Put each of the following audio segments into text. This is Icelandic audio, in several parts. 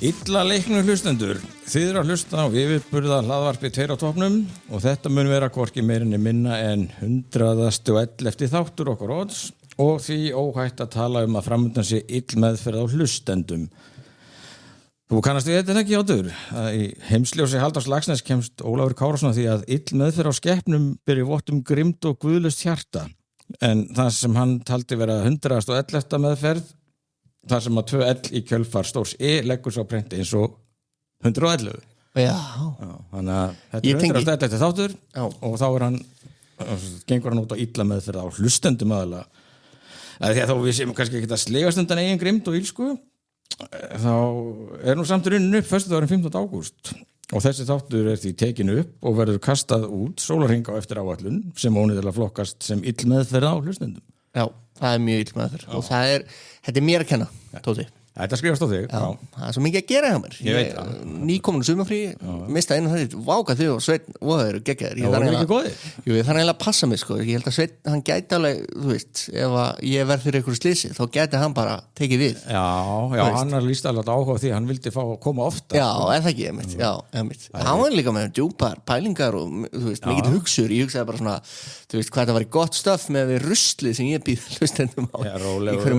Illa leiknu hlustendur, þið eru að hlusta á yfirburða hlaðvarpi 2 á topnum og þetta mun vera hvorki meirinni minna en 111. þáttur okkar odds og því óhætt að tala að framundan sé ill meðferð á hlustendum. Þú kannast við þetta ekki áður, að í heimsljósi Halldórs Laxness kemst Ólafur Kárason því að ill meðferð á skepnum beri vott grimmd og guðlaust hjarta, en það sem hann taldi vera 111. meðferð þar sem að 2L í kjölfar stórs leggur svo prenti eins og 111. Já. Þannig að þetta er 111. þáttur og þá hann, gengur hann út á illa meðferð á hlustendum aðalega. Því að þá við séum kannski ekki að slegast undan eigin grimmd og ílsku, þá nú samt runnin upp föstudagurinn 15. ágúst og þessi þáttur því tekinu upp og verður kastað út sólarhring á eftir áætlun sem ónýðilega flokkast sem ill meðferð á hlustendum. Já, það mjög ill meðferð og þetta mér að kenna, Tóti. Þetta skrifast á þig. Já, það svo mikið að gera hjá mér. Ég veit það. Nýkominu sumarfrí, mista einu það, váka þig og Sveinn, voður, geggjaður. Já, voru ekki góðir? Jú, ég þarf eiginlega að passa mig, sko. Ég held að Sveinn, hann gæti alveg, þú veist, ef ég verð fyrir einhverju slisi, þá gæti hann bara tekið við. Já, hann lýst alveg áhuga því, hann vildi fá að koma ofta. Já, það ekki, einmitt. Já, einmitt. Hann var líka með djúpar pælingar og, þú veist, mikill hugsur. Ég hugsaði bara svona, þú veist, hvað þetta var gott stöff með við ruslið sem ég býð hlustendum á. Já, rólegur.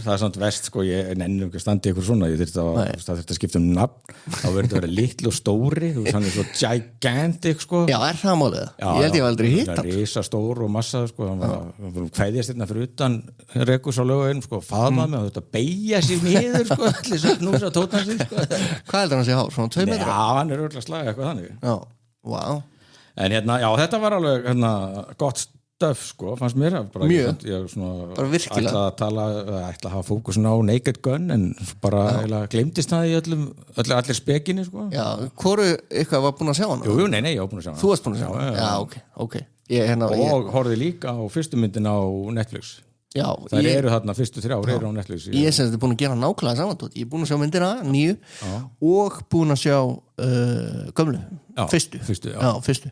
Það er samt verst, sko, ég nenni ekki að standa í ykkur svona, ég þurfti að skipta nafn, þá verður þetta að vera litlu og stóri, þú veist, hann svo gigantic, sko. Já, það málið? Ég held ég var aldrei hitt hann. Það er risa stór og massa, sko, hann var kveðjast hérna fyrir utan Rekus á Laugaveginum, sko, faðmað mig og þetta beygja sér niður, sko, allir svo knúsa tóttan sig, sko. Hvað heldur hann sé hár? Svona 2 metrar? Já, hann örugglega slagið eitthvað þannig. Já, vá. En þetta var alveg gott stöf, sko, fannst mér bara, mjög, ég bara virkilega ætla að hafa fókusin á Naked Gun en bara gleymdist það í allir spekinni, sko. Já, hvoru eitthvað var búin að sjá hana? Jú, nei, ég var búin að sjá hana. Þú varst búin að sjá hana? Já, ok. Og horfði líka á fyrstu myndin á Netflix. Já, það eru þarna fyrstu 3 eru á Netflix. Ég sem þetta er búin að gera nákvæmlega samantótt. Ég er búin að sjá myndina, 9 og búin að sjá gömlu, fyrstu.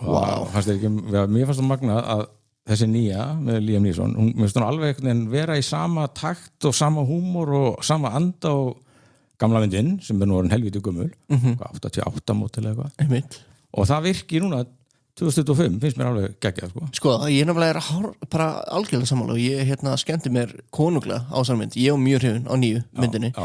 Wow. Mér fannst það magnað að þessi nýja með Liam Neeson, mér finnst hún alveg vera í sama takt og sama húmor og sama anda og gamla myndin sem nú orðin helviti gömul, 88 mótil eða eitthvað. Og það virkir núna 2025, finnst mér alveg geggjað, sko. Sko, ég nefnilega bara algjörlega sammála og ég skemmti mér konunglega á þessari mynd. Ég var mjög hrifinn á nýju myndinni. Og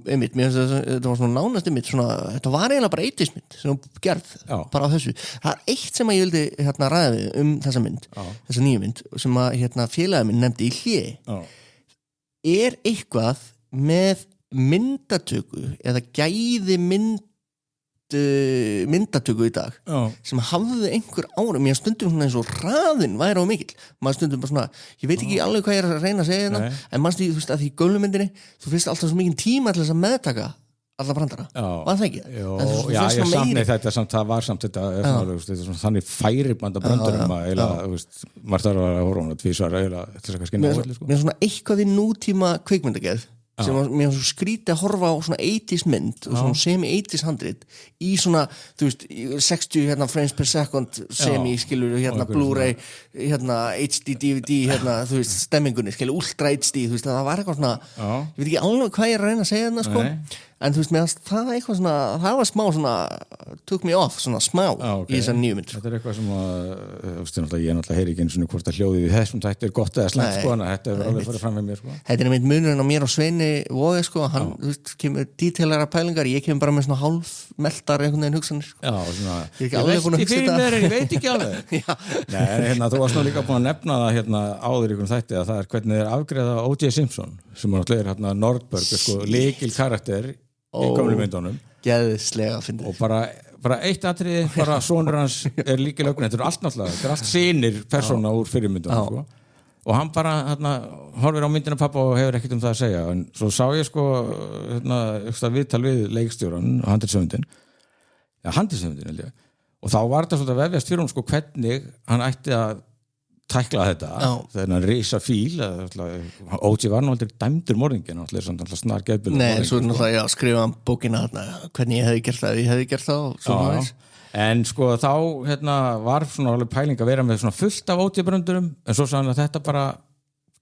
einmitt, mér finnst þetta var svona nánast einmitt, þetta var eiginlega bara 80s mynd sem var gerð bara á þessu. Það er eitt sem ég vildi ræða við þessa mynd, þessa nýju mynd, sem að félagið minn nefndi í hléi. Er eitthvað með myndatöku eða gæði myndatöku í dag sem hafði einhver árum, ég stundum svona eins og hraðinn væri á mikill, maður stundum bara svona ég veit ekki alveg hvað ég að reyna að segja hérna en maður stundum, þú veist, að því gömlu myndinni þú finnst alltaf svo mikinn tíma til þess að meðtaka alla brandara, var það ekki? Já, ég samni þetta samt, það var samt þetta þannig færibanda brandarum að maður þarf að horfa hana tvísvar til þess að kannski náðu mér svona eitthvað í nútíma kvikmyndagerð sem mér svo skrítið að horfa á svona 80s mynd og svona semi-80s handrit í svona, þú veist, 60 frames per second skilur, Blu-ray, HD, DVD, þú veist, stemmingunni, skilur, Ultra HD, þú veist, það var eitthvað svona, ég veit ekki alveg hvað ég er að reyna að segja þarna, sko. En þú veist, mér það eitthvað svona, það var smá svona, took me off, svona smá í þessar nýju mynd. Þetta er eitthvað sem að, ég náttúrulega heyri ekki eins og hvort að hljóðið í þessum þætti gott eða slæmt, sko, en þetta er alveg farið fram með mér, sko. Þetta er einmitt munurinn á mér og Sveini Vogi, sko, hann, þú veist, kemur detailera pælingar, ég kemur bara með svona hálfmeltar einhvern veginn hugsanir, sko. Já, svona, ég veit ekki alveg. Nei, þú varst nú líka búin að nefna það áður í einhvern þætti að það er hvernig þeir afgreiða O.J. Simpson, sem náttúrulega er Nordberg, sko, lykil karakter í gömlu myndunum geðslega fyndið og bara eitt atriði, bara sonur hans er líka lögn, þetta er allt náttúrulega þetta er allt synir persóna úr fyrirmyndunum sko. Og hann bara horfir á myndina pappa og hefur ekkert það að segja en svo sá ég sko viðtal við leikstjóran og handritshöfundin held ég og þá var þetta svolítið að vefjast fyrir hún sko hvernig hann ætti að tækla þetta þegar hann risa fíl O.J. var náttúrulega dæmdur morðingin náttúrulega snar geðbill Nei, svo náttúrulega skrifa hann bókina hvernig ég hefði gert það en sko þá var svona alveg pæling að vera með svona fullt af O.J. bröndurum en svo sagði hann að þetta bara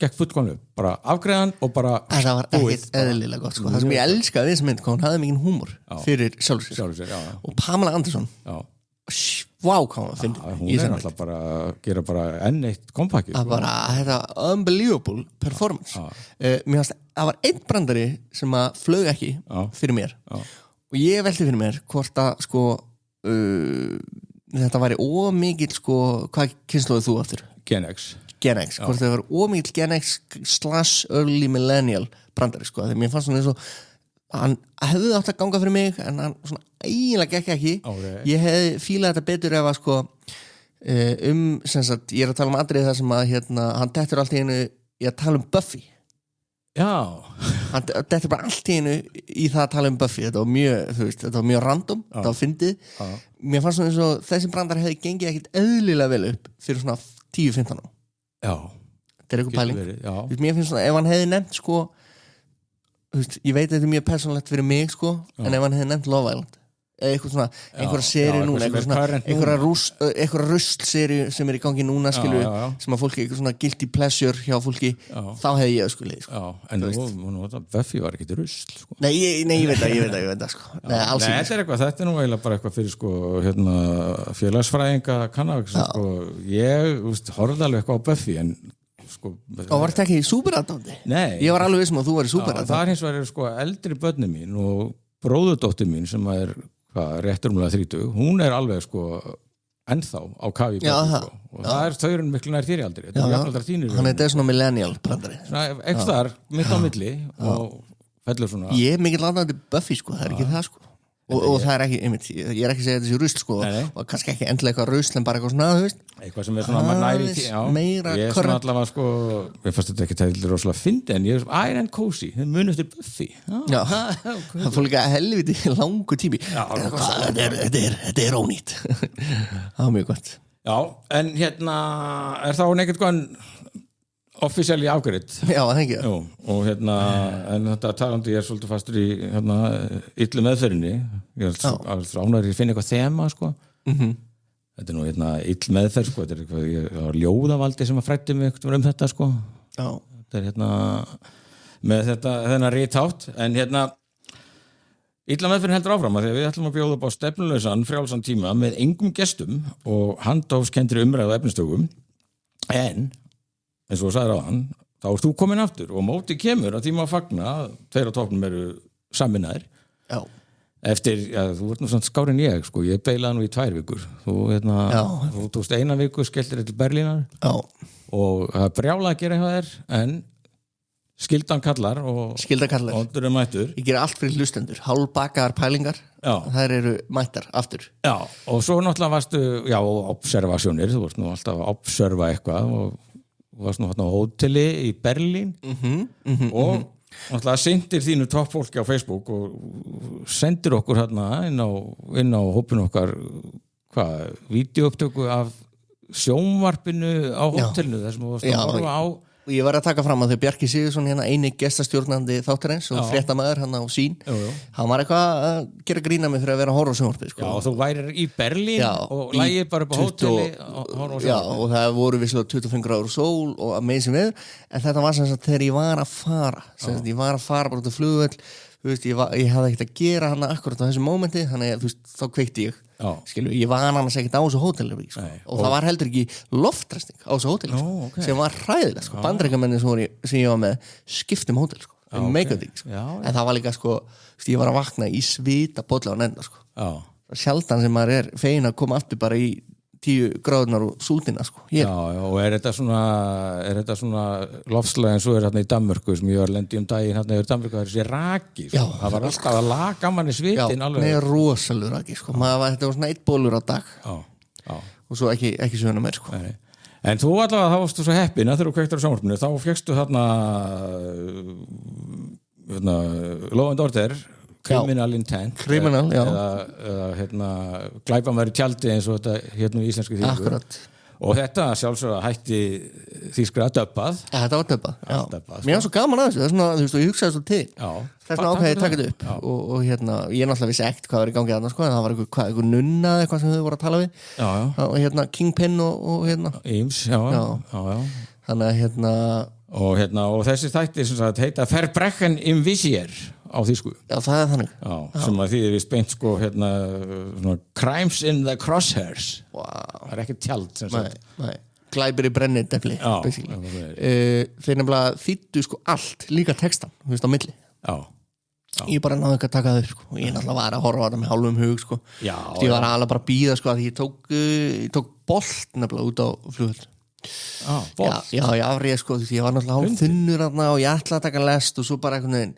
gekk fullkomlega, bara afgreiðan og bara það var ekkert eðlilega gott sko. Það sem ég elskaði við þessa mynd, hún hafði mikið húmor fyrir sjálfur sér og Pamela Anderson vá, hvað hún fyndi hún er alltaf bara að gera bara enn eitt kompakki það bara, þetta unbelievable performance mér fannst, það var einn brandari sem að flög ekki fyrir mér og ég velti fyrir mér hvort að sko þetta væri ómikil sko, hvað kynslóðið þú aftur? Gen X, hvort það var ómikil Gen X / early millennial brandari sko, þegar mér fannst svona eins og hann hefði átt að ganga fyrir mig en hann svona eiginlega gekk ekki ég hefði fílað þetta betur ef að sko sem sagt, ég er að tala um atriði þar sem að hann dettur allt í einu í að tala um Buffy hann dettur bara allt í einu í það að tala um Buffy þetta var mjög, þú veist, þetta var mjög random þetta var fyndið mér fannst svona eins og þessi brandar hefði gengið ekkit eðlilega vel upp fyrir svona 10-15 ára þetta er eitthvað pæling mér finnst svona, ef hann hefði nefnt sko ég veit að þetta er mjög persónlegt fyrir mig sko, en ef hann hefði nefnt Love Island eða eitthvað svona, einhverja seri núna einhverja rusl-seri sem er í gangi núna skilu, sem að fólki, eitthvað svona guilty pleasure hjá fólki, þá hefði ég öskulið sko. en nú Buffy var ekki rusl sko. Nei, ég veit það sko. Nei, þetta er nú eiginlega bara eitthvað fyrir sko, félagsfræðinga kannavik sko. Ég horfði alveg eitthvað á Buffy en sko, og var þetta ekki súperadándi? Nei, ég var alveg vissum að þú væri súperadándi það er hins vegar sko, eldri börni mín og bróðurdóttir mín sem er réttur umlega 30, hún er alveg sko ennþá á kafi sko. og það er þau miklu nær þér í aldri þetta er jafnaldrar þínir hann er svona millennial brandari ekki þar, mitt á milli og fellur svona ég er mikill aðnægandi Buffy sko, það er ekki það sko og það er ekki, ég er ekki að segja þetta sé rusl sko, og kannski ekki endilega eitthvað rusl en bara eitthvað svona, þú veist eitthvað sem er svona næri meira ég er svona allavega sko, ég fannst þetta ekki tæli rosalega fyndi en ég er Iron and Cozy þau muni eftir Buffy það fór líka helviti langu tími þetta er ónýtt það var mjög gott en er þá nekkert góðan officially afgreitt það ekki og en þetta talandi ég er svolítið fastur í illu meðferðinni ég er ánægður að finna eitthvað þema sko. Þetta er nú ill meðferð sko. Þetta er eitthvað, ég var ljóðavaldi sem að fræddi mig þetta sko. Þetta er með þennan rithátt en illa meðferðin heldur áfram að því að við ætlum að bjóða upp á stefnulausan frjálsan tíma með engum gestum og handahófskendri umræðu og efnistökum en eins og sagði ráðan, þá ert þú komin aftur og mótið kemur að því maður fagna tveir á toppnum eru saminæðir eftir, þú ert nú svona skárinn ég sko, ég beilaði nú í 2 vikur þú tókst 1 viku skelltir til Berlínar og það brjála að gera eitthvað en skildan kallar og ondur mættur ég ger allt fyrir hlustendur, hálfbakaðar pælingar þær eru mættar aftur og svo náttúrulega varstu observasjónir, þú varst nú alltaf að observa eitthvað og varst nú hérna á hóteli í Berlín og náttúrulega sendir þínu toppfólki á Facebook og sendir okkur hérna inn á hópinu okkar vídeóupptöku af sjónvarpinu á hótelinu þar sem þú varst að horfa á og ég var að taka fram að þau Bjarki Sigurðsson eini gestastjórnandi þáttarins og fréttamaður hann á Sín hann var eitthvað að gera grína mig fyrir að vera að horfa á sjónvarpið sko. og þú værir í Berlín og lægir bara upp á hóteli og horfa á sjónvarpið og það voru visslega 25 gráður sól og amazing veður en þetta var sem sagt þegar ég var að fara ég var að fara bara út á flugvöll ég hafði ekkert að gera hana akkurat á þessu mómenti þannig að þá kveikti ég ég var annars ekkert á þessu hóteli sko. og það var heldur ekki loftræsting á þessu hóteli sem var hræðilega sko. Bandaríkjamennin sem ég var með skiptum hótel sko. en það var líka sko, ég var að vakna í svita bolla á nefnda sko. sjaldan sem maður er fegin að koma aftur bara í 10 gráðunar og sútina sko. og er þetta svona lofslega eins og hérna í Danmörku sem ég var lendi daginn hérna yfir Danmörku það er þessi raki sko. það var alltaf að laga manni svitin með rosalur raki sko. þetta var svona 1 bólur á dag og svo ekki svona meir sko. en þú allavega þá varstu svo heppin að þegar þú kveiktar á sjónvarpinu þá fékkstu þarna Law and Order Criminal Intent eða glæpamaður í tjaldi eins og þetta í íslensku þýðingu og þetta sjálfsögða hætti þýskra döbbað þetta var döbbað mér var svo gaman að þessu það er svona, ég hugsaði svo til það er svona ákveðið að taka þetta upp og ég náttúrulega vissi ekkert hvað var í gangi þarna sko, en það var einhver nunna eða eitthvað sem þau voru að tala við og Kingpin og Eames, þannig að og þessi þætti sem sagt heita Verbrechen im Visier á þýsku. Já, það er þannig. Já, sem að þýðir við beint sko svona crimes in the crosshairs. Það er ekki tjald sem sagt. Nei. Glæpir í brennidefli. Já. Þeir nefnilega þýddu sko allt, líka textan, þú veist á milli. Já. Ég bara náði ekki að taka það upp sko. Ég náttúrulega var að horfa á það með hálfum hug sko. Ég var alveg bara að bíða sko að ég tók bolt nefnilega út á flugvöld. Bolt? Já, ég afrið sko því ég var náttúrulega hálf þunnur og ég ætlaði að taka lest og svo bara einhvern veginn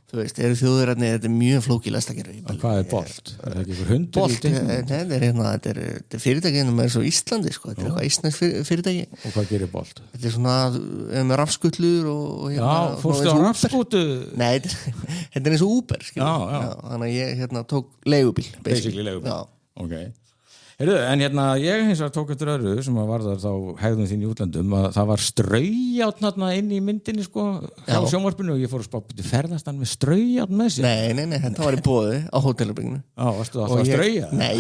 þú veist, þjóðurarnir, þetta er mjög flókið lest að gera. Hvað er bolt? Er það ekki einhver hundur? Bolt, þetta er fyrirtæki með svo Íslandi sko, þetta er eitthvað íslensk fyrirtæki. Og hvað gerir bolt? Þetta er svona með rafskullur og já, fórstu á rafskuttu? Nei, þetta er eins og Uber þannig að ég tók leigubíl basically leigubíl, ok. Heyrðu, en ég hins vegar tók eftir öðru sem að varðar þá hegðun þín í útlandum að það var straujárn inn í myndinni sko hjá sjónvarpinu og ég fór að spá ferðast hann með straujárn með sér. Nei, þetta var í boði á hótelherberginu. Já, varstu það alltaf að strauja? Nei,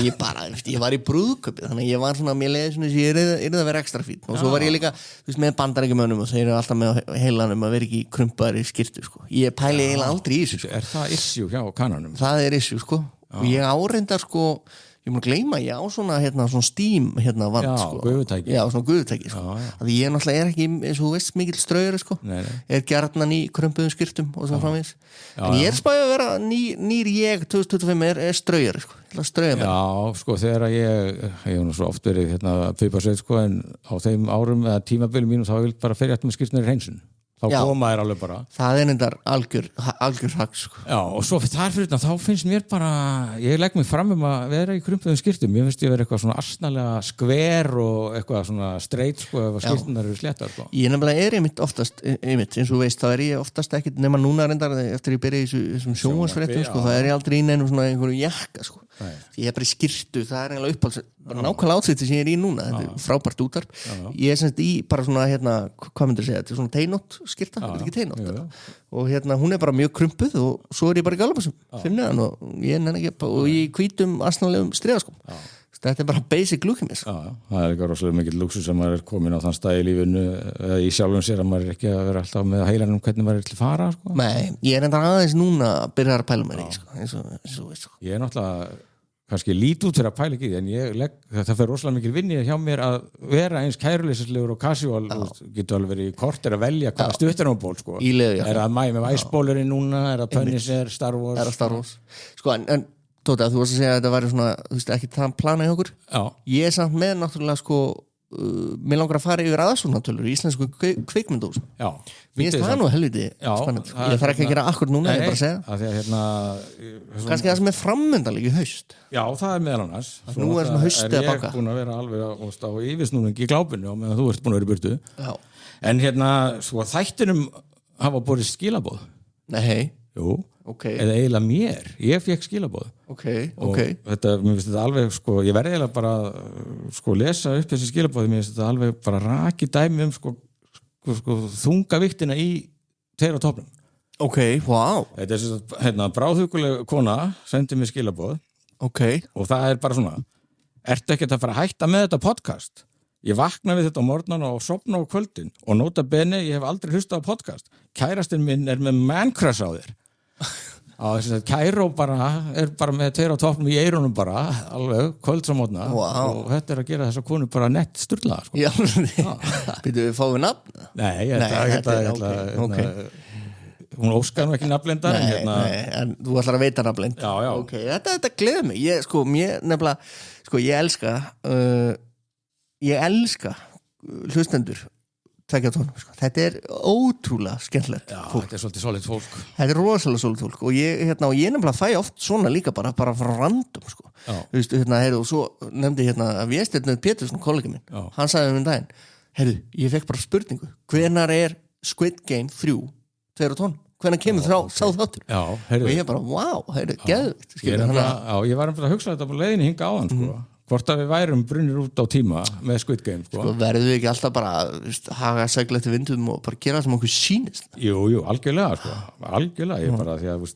ég var í brúðköpi þannig að ég var svona, mér leiði svona ég er að vera ekstra fín og svo var ég líka með bandarækjumönnum og þeir eru alltaf með heilanum að vera ekki krumpaðar í skyrtu sko. Ég pæli eiginlega aldrei í þessu sko. Er það issue hjá kananum? Það er issue sko og ég áreindar sko ég mun að gleyma, ég á svona Steam vant sko. Guðutæki. Já, svona guðutæki sko. Því ég náttúrulega er ekki, eins og þú veist, mikill straujari sko. Nei. Er gjarnan í krömpuðum skyrtum og svo framvegis. En ég er spáðið að vera nýr ég 2025 er straujari sko. Ég ætla að strauja mér. Já, sko, þegar ég hef nú svo oft verið piparsveit sko, en á þeim árum eða tímabilið mínum þá vil bara ferja með skyrtnir í hreinsun. Þá koma þér alveg bara. Það er endar algjör hagg sko. Já, og svo þar fyrir þá finnst mér bara, ég legg mig fram að vera í krumpuðum skyrtum. Mér finnst ég vera eitthvað svona arsnalega skver og eitthvað svona streit sko ef skyrtunar eru sléttar sko. Ég nefnilega er oftast, eins og þú veist, þá er ég oftast ekkit nema núna reyndar eftir ég byrja í þessum sjónvarpsfréttum sko, það er ég aldrei í neinum svona einhverju jakka sko. Ég er bara í skyrtu, það er eiginlega uppáhalds nákvæmlega átsýtti sem ég er í núna þetta er frábært útarp ég er semst í bara svona hvað myndir segja, þetta er svona teinótt skyrta, þetta er ekki teinótt og hún er bara mjög krumpuð og svo er ég bara í gallabuxum finna hann og ég nenni ekki og í hvítum asnalegum striðaskum þetta er bara basic look í mér það er ekki rosalega mikill luxus sem maður er komin á þann stað í lífinu eða í sjálfum sér að maður er ekki að vera alltaf með heilanum hvernig maður er til að fara sko. Nei, ég er enda aðeins núna að byrja að pæla mér í sko. Ég er náttúrulega kannski lít út fyrir að pæla ekki en það fer rosalega mikil vinni hjá mér að vera eins kæruleysislegur og casual getur alveg verið í korter að velja hvaða stuttanóból sko. Er það mæ með væsbólurinn núna, er það Punisher, Star Wars sko en Tóta, þú varst að segja að þetta væri svona þú veist ekki það plana í okkur ég er samt með náttúrulega sko mér langar að fara yfir aðsvonatölur í íslensku kvikmyndús mér finnst það nú helviti spennandi ég þarf ekki að gera akkur núna, ég bara að segja kannski það sem er frammyndalega í haust já, það er meðal annars nú er svona haustið að baka ég búin að vera alveg á yfirsnúningi í glápinu meðan þú ert búin að vera í burtu en svo þættinum hafa borið skilaboð jú, eða eiginlega mér ég fekk skilaboð og þetta, mér finnst þetta alveg sko, ég verði eiginlega bara sko lesa upp þessi skilaboð mér finnst þetta alveg bara raki dæmi sko, þungaviktina í þeirra topnum þetta er svona bráðhuguleg kona sendi mér skilaboð og það er bara svona ertu ekkert að fara að hætta með þetta podcast ég vakna við þetta á morgnana og sofna á kvöldin og nota bene, ég hef aldrei hlustað á podcast kærastinn minn er með man-crush á þér Kæró er bara með 2 á toppnum í eyrunum bara alveg kvöldsamótna og þetta er að gera þessa konu bara nett sturlaða sko. Býtum við fáið nafn? Nei, hún óskar nú ekki nafnlendar en þú ætlar að veita nafnlend þetta gleður mig ég elska hlustendur tvekja tónum, sko. Þetta er ótrúlega skemmtilegt fólk. Þetta er svolítið solid fólk. Þetta er rosalega solid fólk og ég nefnilega fæ oft svona líka bara frá random, sko. Þú veist, og svo nefndi Vésteinn Pétursson, kollegi minn, hann sagði um daginn, ég fekk bara spurningu, hvenær er Squid Game 3 2 tonn? Hvenær kemur sá þáttur? Og ég bara, wow, geðvikt. Ég var að hugsa þetta på leiðinni hinga á hann, sko. Hvort að við værum brunnir út á tíma með Squid Game sko verðum við ekki alltaf bara haga segla eftir vindum og bara gera það sem okkur sýnist Jú, algjörlega sko algjörlega, ég bara því að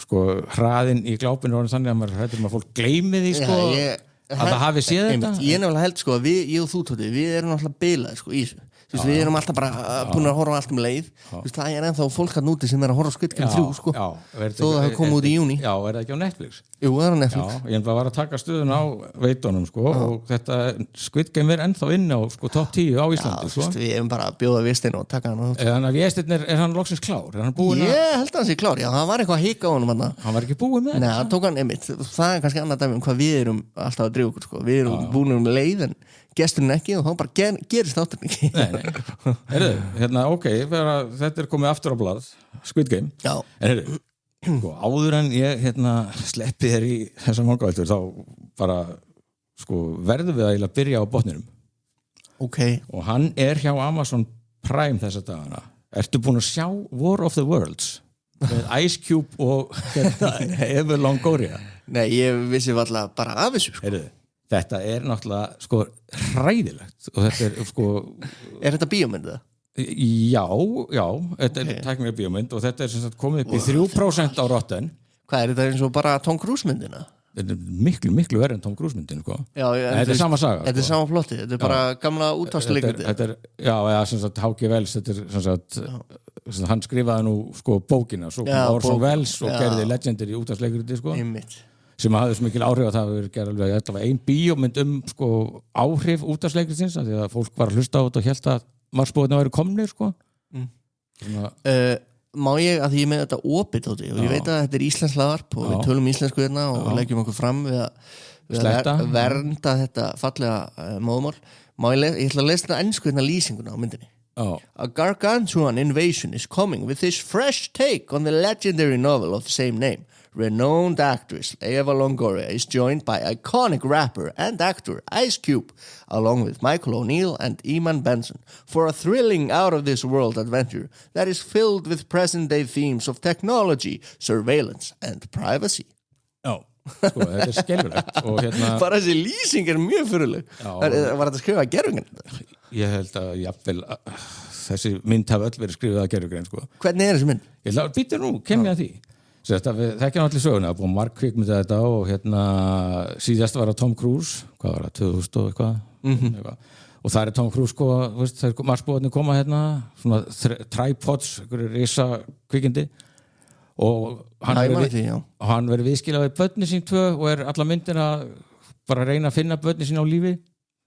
sko hraðinn í glápinu er þannig að maður hættur að fólk gleymi því sko að það hafi séð þetta ég nefnilega held sko að ég og þú Tóti, við erum alltaf bilaði sko í þessu Þú veist, við erum alltaf bara búin að horfa allt leið. Þú veist, það ennþá fólk að núti sem að horfa Squid Game 3, sko. Þó það hefur komið út í júní. Já, það ekki á Netflix? Jú, það á Netflix. Já, ég var að taka stöðun á veitunum, sko, og þetta Squid Game ennþá inn á, sko, top 10 á Íslandi, sko. Já, við erum bara að bjóða Vésteinn og taka hann. Þannig að Vésteinn hann loksins klár? Er hann búinn að... Ég held að hann sé klár, já, það var eitthvað að hika á honum þarna. Hann var ekki búinn með? Nei, hann tók hann einmitt. Það kannski annað dæmi hvað við erum alltaf að drífa okkur, sko. Við erum búin leið en gesturinn ekki og þá bara gerist þátturinn ekki. Nei. Heyrðu, ok, þetta komið aftur á blað, Squid Game. Já. En heyrðu, sko, áður en ég sleppi þér í þessar mangaveltur þá bara, sko, verðum við að byrja á botninum. Ok. Og hann hjá Amazon Prime þessa dagana. Ertu búin að sjá War of the Worlds með Ice Cube og Eva Longoria? Nei, ég vissi alltaf bara af þessu, sko. Heyrðu, þetta náttúrulega, sko, hræðilegt og þetta sko... þetta bíómynd það? Já, þetta tæknilega bíómynd og þetta sem sagt komið upp í 3% á Rotten. Hvað þetta eins og bara Tom Cruise myndina? Þetta miklu, miklu verið en Tom Cruise myndin, sko. Já, þetta sama saga. Þetta sama flotti, þetta bara gamla útvarsleikandi. Já, sem sagt H.G. Wells, þetta sem sagt, hann skrifaði nú, sko, bókina, svo kom Orson Welles og gerði Legendary útvarsleikandi, sko. Einmitt. Sem hafði svo mikil áhrif að það hefur gerð alveg allavega ein bíómynd sko, áhrif útvarpsleikrisins því að fólk var að hlusta á þetta og hélt að marsbúðinu væri komnir, sko. Má ég, að því ég með þetta opið og ég veit að þetta íslenskt hlaðvarp og við tölum íslensku hérna og leggjum okkur fram við að vernda þetta fallega móðmál. Ég ætla að lesa þetta ensku hérna lýsinguna á myndinni. A gargantuan invasion is coming with this fresh take on the legendary novel of the same name. Renowned actress Eva Longoria is joined by iconic rapper and actor Ice Cube, along with Michael O'Neill and Eman Benson, for a thrilling out-of-this-world adventure that is filled with present-day themes of technology, surveillance and privacy. Já, sko, þetta skelfilegt. Bara þessi lýsing mjög fyrirleg. Var þetta skrifað að gerfingin? Ég held að jafnvel þessi mynd hafi öll verið skrifað að gerfingin, sko. Hvernig þessi mynd? Ég ætla að býta nú, kem ég að því. Það ekki allir söguna, það búið marg kvikmynda þetta og síðast var það Tom Cruise, hvað var það, 2000 og eitthvað. Og það Tom Cruise, sko, þegar marsbúðarnir koma svona tripods, einhverju risa kvikindi og hann verið viðskilað við börni sín 2 og alla myndina bara að reyna að finna börni sín á lífi,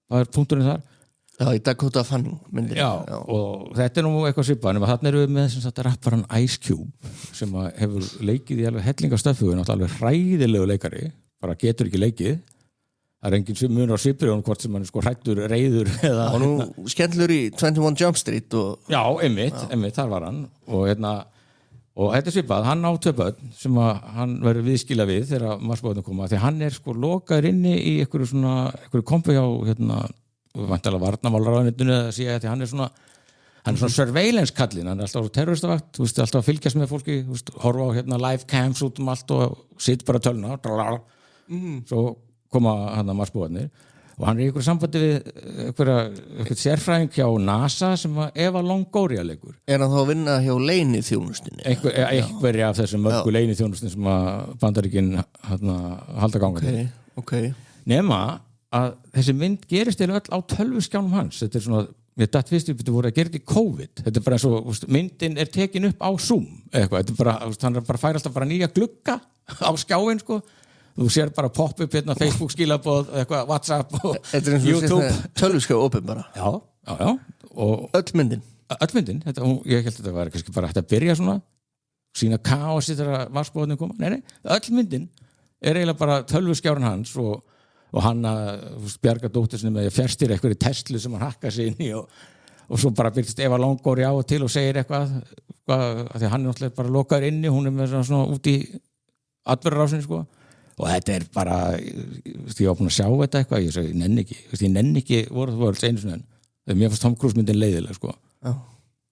það punkturinn þar. Já, í Dakota Fanning myndir. Já, og þetta nú eitthvað svipað, en þannig við með sem sagt rapparan Ice Cube sem hefur leikið í alveg hellingastöffu og alveg hræðilegu leikari, bara getur ekki leikið. Það engin munur á svipurinn hvort sem hann sko hrættur, reiður eða... Og nú skemmtlur í 21 Jump Street og... Já, einmitt, þar var hann og þetta svipað, hann á 2 börn sem hann verður viðskila við þegar marsbúðarnir koma, því hann sko lokaður inni í einhverju kompu hjá vantilega varnarmálaráðuneytinu að segja að hann er svona surveillance kallinn, hann er alltaf á terroristavakt, alltaf að fylgjast með fólki, horfa á live cams út allt og sitt bara tölna svo koma hann að marsbúðarnir og hann er í einhverju sambandi við einhverja sérfræðing hjá NASA sem Eva Longoria leikur. Er hann þá að vinna hjá leyniþjónustunni? Einhverja af þessum mörgu leyniþjónustunni sem Bandaríkin halda gangandi. Okay. Nema að þessi mynd gerist öll á tölvuskjánum hans. Þetta svona, ég datt fyrst upp, þetta voru að gera þetta í COVID. Þetta bara eins og, myndin tekin upp á Zoom eitthvað. Þetta bara, hann bara fær alltaf bara nýja glugga á skjáin, sko. Þú sér bara pop upp hérna, Facebook skilaboð, eitthvað, WhatsApp og YouTube. Tölvuskjá opið bara. Já. Og öll myndin. Ég held að þetta var kannski bara hægt að byrja svona, sína kaosi þegar marsbúðarnir koma. Nei, öll myndin eiginlega bara tölvuskjárun hans og hann bjarga dóttur sinni með að fjärstýra eitthvað í Tesla sem hann hakka sig inn í og svo bara byrjast Eva Longoria á og til og segir eitthvað því hann náttúrulega bara lokaður inni, hún með svona út í atburðarásinni, sko, og þetta bara ég var búin að sjá þetta eitthvað, ég segi, ég nenni ekki War of the Worlds einu sinni, þegar mér fannst Tom Cruise myndin leiðilega, sko.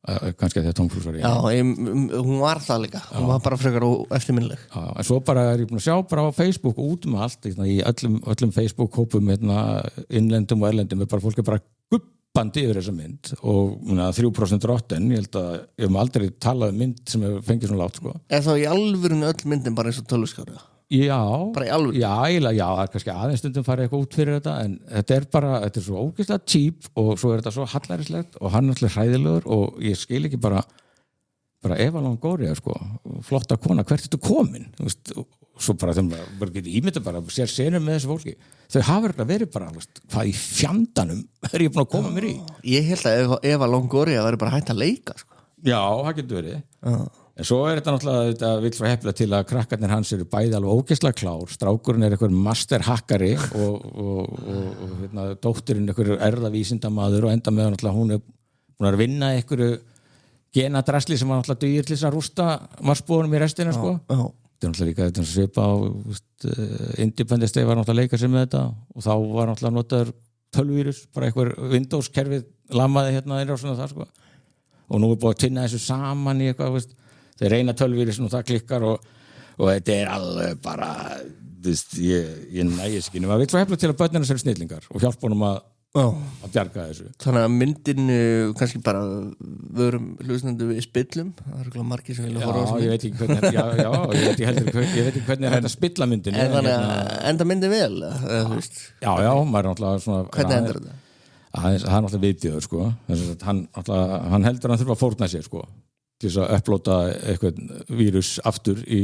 Kannski að þegar Tom Cruise var hún var það líka, hún var bara frekar eftirminnileg. En svo bara ég búin að sjá bara á Facebook út allt, í öllum Facebook-hópum innlendum og erlendum, bara fólk bara guppandi yfir þessa mynd og 3% Rotten, ég held að ég hef aldrei talað mynd sem hefur fengið svona lágt, sko. Er þá í alvörinu öll myndin bara eins og tölvuskjára? Já, bara í alveg já, það kannski aðeins stundum farið eitthvað út fyrir þetta en þetta er svo ógeðslega cheap og svo þetta svo hallærislegt og hann er alltaf hræðilegur og ég skil ekki bara Eva Longoria sko, flotta kona, hvert ertu komin þú veist, og svo bara þeim bara getur ímynda bara sér senur með þessu fólki þau hafa verið bara, veist, hvað í fjandanum er ég búin að koma mér í ég held að Eva Longoria væri bara hægt að leika sko. Já, það getur verið En svo er þetta náttúrulega þetta vill svo heppilega til að krakkarnir hans eru bæði alveg ógeðslega klár, strákurinn er einhver masterhackari og hérna, dótturinn einhver erðavísindamaður og enda með náttúrulega hún er búin að vinna einhverju genadrasli sem var náttúrulega dugir til þess að rústa marsbúðunum í restina sko. Þetta er náttúrulega líka þetta svipa á Independence Day var náttúrulega að leika sér með þetta og þá var náttúrulega notaður tölvírus, bara einhver Windows-kerfið lamaði hérna inn á svona það sko. Og nú er búin að tinna þessu saman í eitthvað, veist þeir reyna tölvírisin og það klikkar og þetta er alveg bara ég nægis ekki nema vill svo hefla til að börnina sér snillingar og hjálpa honum að bjarga þessu Þannig að myndin kannski bara vörum hlustnandi við spillum það er ekki margir sem vilja horfa á ég veit ekki hvernig ég veit ekki hvernig er þetta að spilla myndin En þannig að enda myndin vel Já, maður er náttúrulega svona Hvernig endur þetta? Það er náttúrulega viðbjöður sko hann heldur að hann þurfa að fórna sér sko til þess að upplóta eitthvað vírus aftur í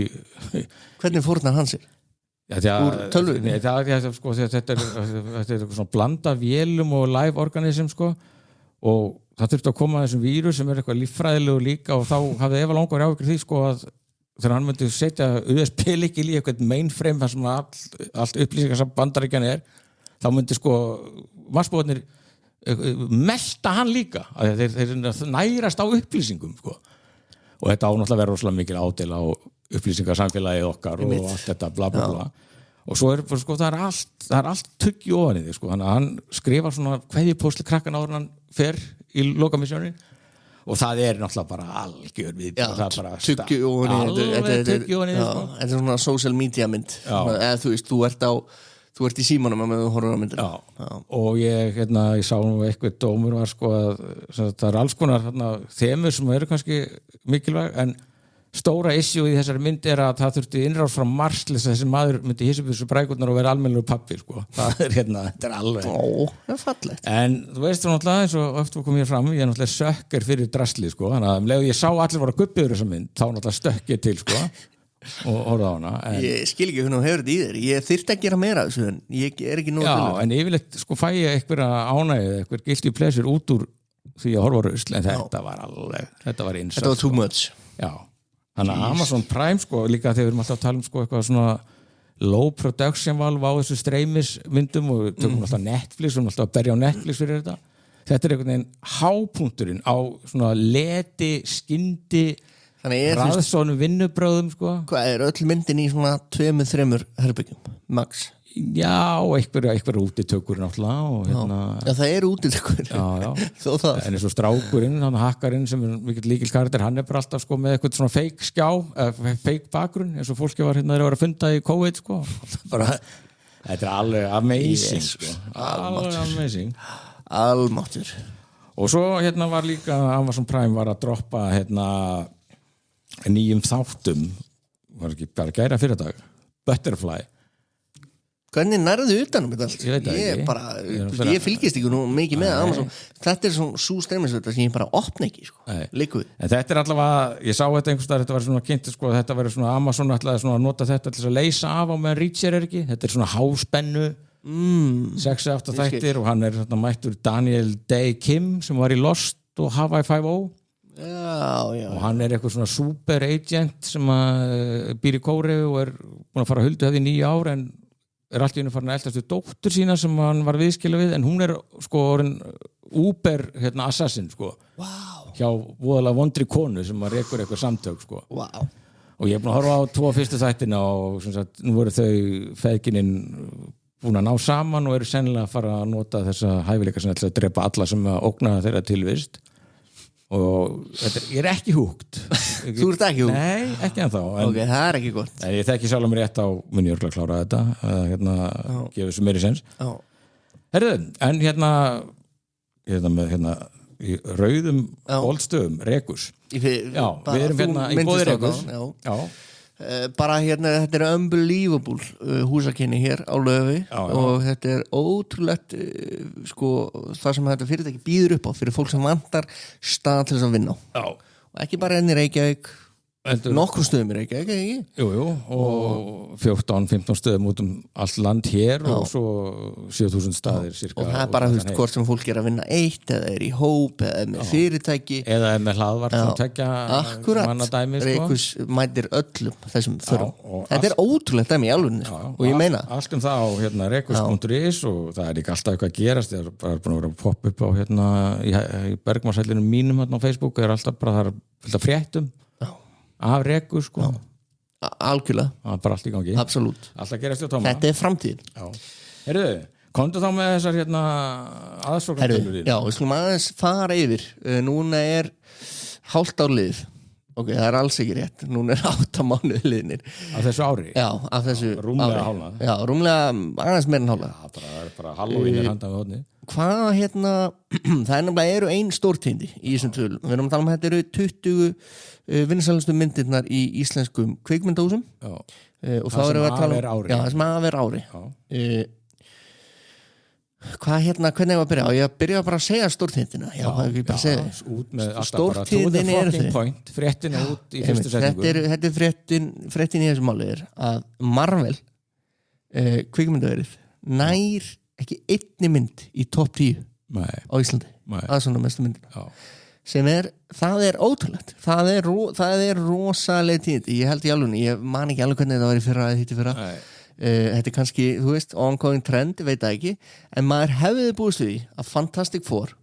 Hvernig fórnar hann sér? Úr tölvunni? Sko, þetta er svona blanda vélum og live organism sko og það þurfti að koma þessum vírus sem er eitthvað líffræðilegu líka og þá hafði Eva Longoria áhyggjur því sko að þegar hann myndi setja USB-lykil í eitthvað mainframe þar sem allt upplýsingar sem Bandaríkjan er þá myndi sko marsbúarnir melta hann líka þeir nærast á upplýsingum sko og þetta ánáttúrulega verður rosalega mikil ádel á upplýsingarsamfélagið okkar og allt þetta bla bla bla og svo er sko það er allt tuggi ofan í því sko þannig að hann skrifar svona kveðjupóst til krakkan áður en hann fer í lokamisjónin og það er náttúrulega bara algjör við tuggi ofan í þetta er svona social media mynd eða þú veist, þú ert í símanum að með þú horfur á myndir og ég sá nú eitthvað dómur var sko að það er alls konar þemur sem eru kannski mikilvæg en stóra issue í þessari mynd er að það þurfti innráð frá Mars til þess að þessi maður myndi hissa upp þessu brækurnar og vera almennilegur pappi sko. Það er þetta er alveg það er fallegt en þú veist þú náttúrulega eins og oft kom ég fram ég er náttúrulega sökker fyrir drasli sko þannig að leið ég sá allir voru að guppi yfir þessa mynd þá náttúrulega stökk ég til sko og horfði á hana ég skil ekki hvernig þú hefur þetta í þér ég þyrfti að gera meira þessu en ég er ekki nóg já en yfirleitt sko fæ ég eitthvað ánægið eitthvað guilty pleasure út úr því að horfa á rusl en þetta var alveg þetta var insert þetta var too much já þannig að Amazon Prime sko líka þegar við erum alltaf að tala sko eitthvað svona low production valve á þessu streymismyndum og við tökum alltaf Netflix og alltaf að berja á Netflix fyrir þetta er einhvern veginn hápunkturinn á svona leti skyndi raðsónum vinnubröðum sko. Hvað er öll myndin í svona 2-3 herbyggjum max? Já, eitthvað útitökur náttúrulega og Já, það eru útitökur en eins og strákurinn, hakkarinn sem er mikill líkil karakter, hann er bara alltaf sko, með eitthvað svona fake skjá fake bakgrunn, eins og fólki var þegar að funda í COVID sko. Bara, þetta er alveg amazing sko. Alveg amazing Almáttur Og svo var líka Amazon Prime var að droppa nýjum þáttum var ekki bara gæra fyrir dag Butterfly Hvernig nærðu utanum þetta allt? Ég veit það ekki Ég fylgist ekki nú mikið með Amazon Þetta er svona svo streymisveita sem ég bara opna ekki sko. Líku við En þetta er allavega, ég sá þetta einhvers staðar þetta var svona kynnt sko, þetta var svona Amazon ætlaði svona að nota þetta til að leysa af á meðan Reacher er ekki þetta er svona háspennu 6-8 þættir og hann er svona mættur Daniel Day Kim sem var í Lost og Hawaii 5-0 og hann er eitthvað svona super agent sem býr í Kóreu og er búin að fara að huldu það í 9 ár en er allt í einu farin að eltast við dóttur sína sem hann var viðskila við en hún er sko orðin Uber assassin sko hjá voðalega vondri konu sem að rekur eitthvað samtök sko og ég er búin að horfa á 2 fyrstu þættina og sagt, nú voru þau feðginin búin að ná saman og eru sennilega að fara að nota þessa hæfileika sem ætla að drepa alla sem að ógna þeirra tilvist og ég er ekki húgt Þú ert ekki húgt? Nei, ekki ennþá Ok, það er ekki gott Ég þekki sjálf mér rétt á muni örgulega klára þetta gefa þessu meiri sens Herðu, en með í rauðum bóldstöðum Rekus Já, við erum í bóði Rekus Já Bara hérna, þetta unbelievable húsakynni hér á Laugavegi og þetta ótrúlegt sko, það sem þetta fyrirtæki býður upp á fyrir fólk sem vantar stað til þess að vinna á og ekki bara enn í Reykjavík nokkrum stöðum í Reykjavík, ekki? Jú, og 14-15 stöðum út allt land hér og svo 7.000 staðir cirka. Og það bara, hvort sem fólk að vinna eitt eða í hóp eða með fyrirtæki eða með hlaðvarp sem tekja mannadæmi Reykus mætir öllum þessum þörfum. Þetta ótrúlegt dæmi í alvörunni og ég meina. Allt það á Reykus.is og það ekki alltaf eitthvað að gerast, það bara búin að vera að poppa upp á í Bergmannshællinum mínum á Facebook, það alltaf bara það fréttum af Reku sko algjörlega, það er bara allt í gangi absolutt, alltaf gerast hjá Tóma þetta framtíðin heyrðu, komdu þá með þessar aðsóknartölur já, við skulum aðeins fara yfir núna hálft ár liðið ok, það alls ekki rétt, núna 8 mánuði liðnir af þessu ári? Já, af þessu rúmlega hálfa? Já, rúmlega aðeins meira en hálfa það er bara Halloween handan við hodni hvað það nefnilega eru ein stórtindi í þessum tölum, við erum að tala um þetta eru 20 vinsælustu myndirnar í íslenskum kvikmyndahúsum og þá erum við að tala um það sem að vera ári hvað hvernig ég var að byrja? Ég byrja bara að segja stórtindina stórtindin er þau fréttin út í fyrstu setningu þetta er fréttin í þessu máli er að Marvel kvikmyndaverið nær ekki einni mynd í topp 10 á Íslandi aðsóknar mestu myndina sem það er ótrúlegt það er rosaleg tíð ég held í alveg, ég man ekki alveg hvernig þetta var í fyrra eða hitt í fyrra þetta kannski, þú veist, ongoing trend, veit það ekki en maður hefði búist við því að Fantastic Four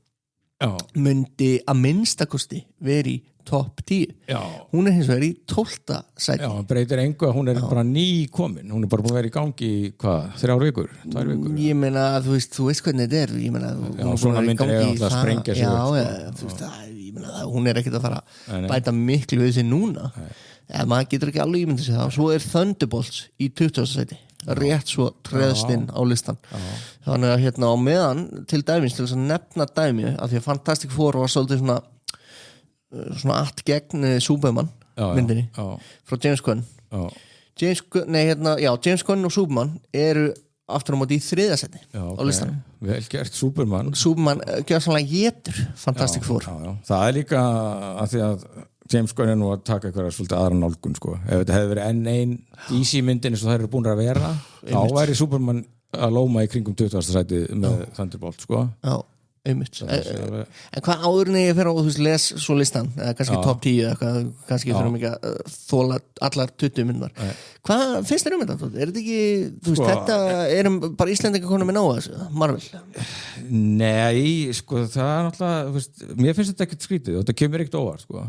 myndi að minnstakosti veri í topp 10 hún hins vegar í 12. sæti breytir engu að hún bara nýkomin hún bara búin að vera í gangi í 3 vikur, 2 vikur ég meina, þú veist hvernig þetta er ég meina, svona myndir er alltaf að sprengja sig þú veist, ég meina, hún ekkert að fara að bæta miklu við þessi núna maður getur ekki alveg ímyndið sig það svo er Thunderbolts í 20. sæti rétt svo treðst inn á listan þannig að á meðan til dæmis til þess að nefna dæmi af því að Fantastic Four var svolítið svona allt gegn Superman myndinni frá James Gunn James Gunn og Superman eru aftur á móti í 3. sæti á listan vel gert Superman gjör sannlega getur Fantastic Four það er líka að því að James Gunn nú að taka eitthvað svolítið aðra nálgun sko. Ef þetta hefði verið ein DC myndin eins og það eru búin að vera þá væri Superman að lóma í kringum 20. sæti með Thunderbolt sko. Já, einmitt En hvað áðurinn ég fyrir að les svo listan eða kannski top 10 eða kannski fyrir mig að þóla allar 20 myndar Hvað finnst þér þetta? Er þetta ekki, þú veist, þetta erum bara Íslendingar konum með nóga þessu, Marvel? Nei, sko, það er náttúrulega mér finnst þetta ekkert skrítið og þetta kemur ekkert óvart sko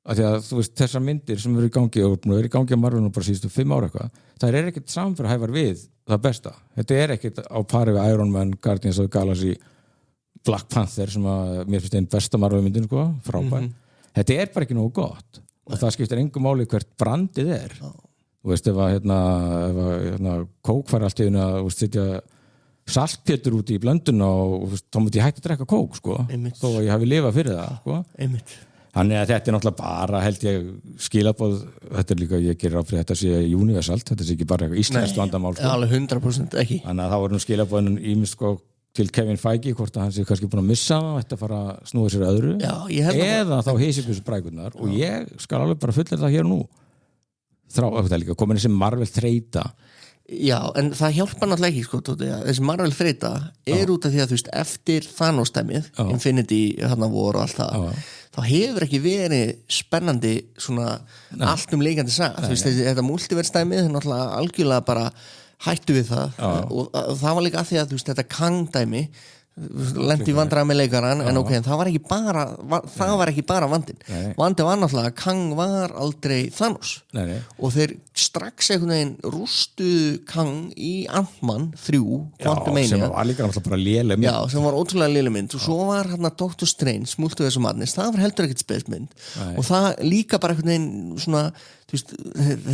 að því að þú veist þessar myndir sem eru í gangi og eru í gangi á Marvel bara síðustu 5 ára eitthvað það er ekkert samfærhæfar við það besta þetta er ekkert á pari við Iron Man, Guardians of the Galaxy Black Panther sem að mér finnst einn besta Marvel myndin sko, frábær þetta er bara ekki nógu gott og það skiptir engu máli hvert brandið er þú veist ef að kók fær allt í einu að sitja saltpétur út í blönduna og þá múti ég hægt að drekka kók sko þó að ég hafi lifað fyrir það sko Þannig að þetta er náttúrulega bara, held ég, skilaboð, þetta er líka, ég gerir áfrið þetta sé universalt, þetta sé ekki bara eitthvað íslenskt vandamál. Nei, alveg 100% ekki. Þannig að þá voru skilaboðin ímest sko til Kevin Feige, hvort að hann sé kannski búin að missa það, þetta fara að snúa sér öðru, eða þá heysibjúsu brækurnar og ég skal alveg bara fullera það hér og nú. Þetta er líka komin þessi Marvel þreita. Já, en það hjálpa náttúrulega ekki, sko, þessi Marvel þreita út af því að, þú veist, eftir Thanos-dæmið, Infinity, War og allt það, þá hefur ekki verið spennandi svona allt leikandi saga. Þú veist, þetta multiverse-dæmið er náttúrulega algjörlega bara hættu við það og það var líka að því að, þú veist, þetta Kang-dæmi lendi í vandræða með leikaran en ok, það var ekki bara vandinn var náttúrulega að Kang var aldrei Thanos og þeir strax einhvern veginn rústuðu Kang í Ant-Man 3 Quantumania sem var líka náttúrulega bara léleg mynd sem var ótrúlega léleg mynd og svo var hérna Doctor Strange Multiverse of Madness, það var heldur ekkert spesmynd og það líka bara einhvern veginn svona, þú þú veist,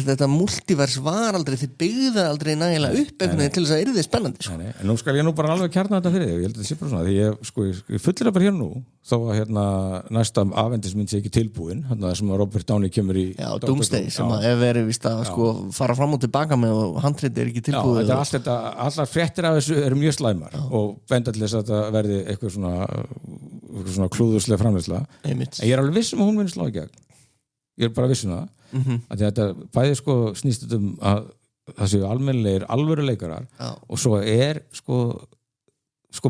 þetta multivers var aldrei, þið byggðu aldrei nægilega upp einhvern veginn til þess að yrði spennandi sko. En nú skal ég nú bara alveg kjarna þetta fyrir þig, ég held að þetta sé bara svona því ég fullir bara hér nú þó að næsta afendismynd sé ekki tilbúin þarna sem að Robert Downey kemur í Doomsday sem að ef verið víst að sko fara fram og tilbaka með og handrit ekki tilbúið allar fréttir af þessu eru mjög slæmar og benda til þess að þetta verði eitthvað svona klúðurslega framleiðsla en ég er alveg viss að hún muni slá í gegn ég er bara viss það að þetta bæði sko snýst að það séu almennilegir alvöru leikarar og svo er sko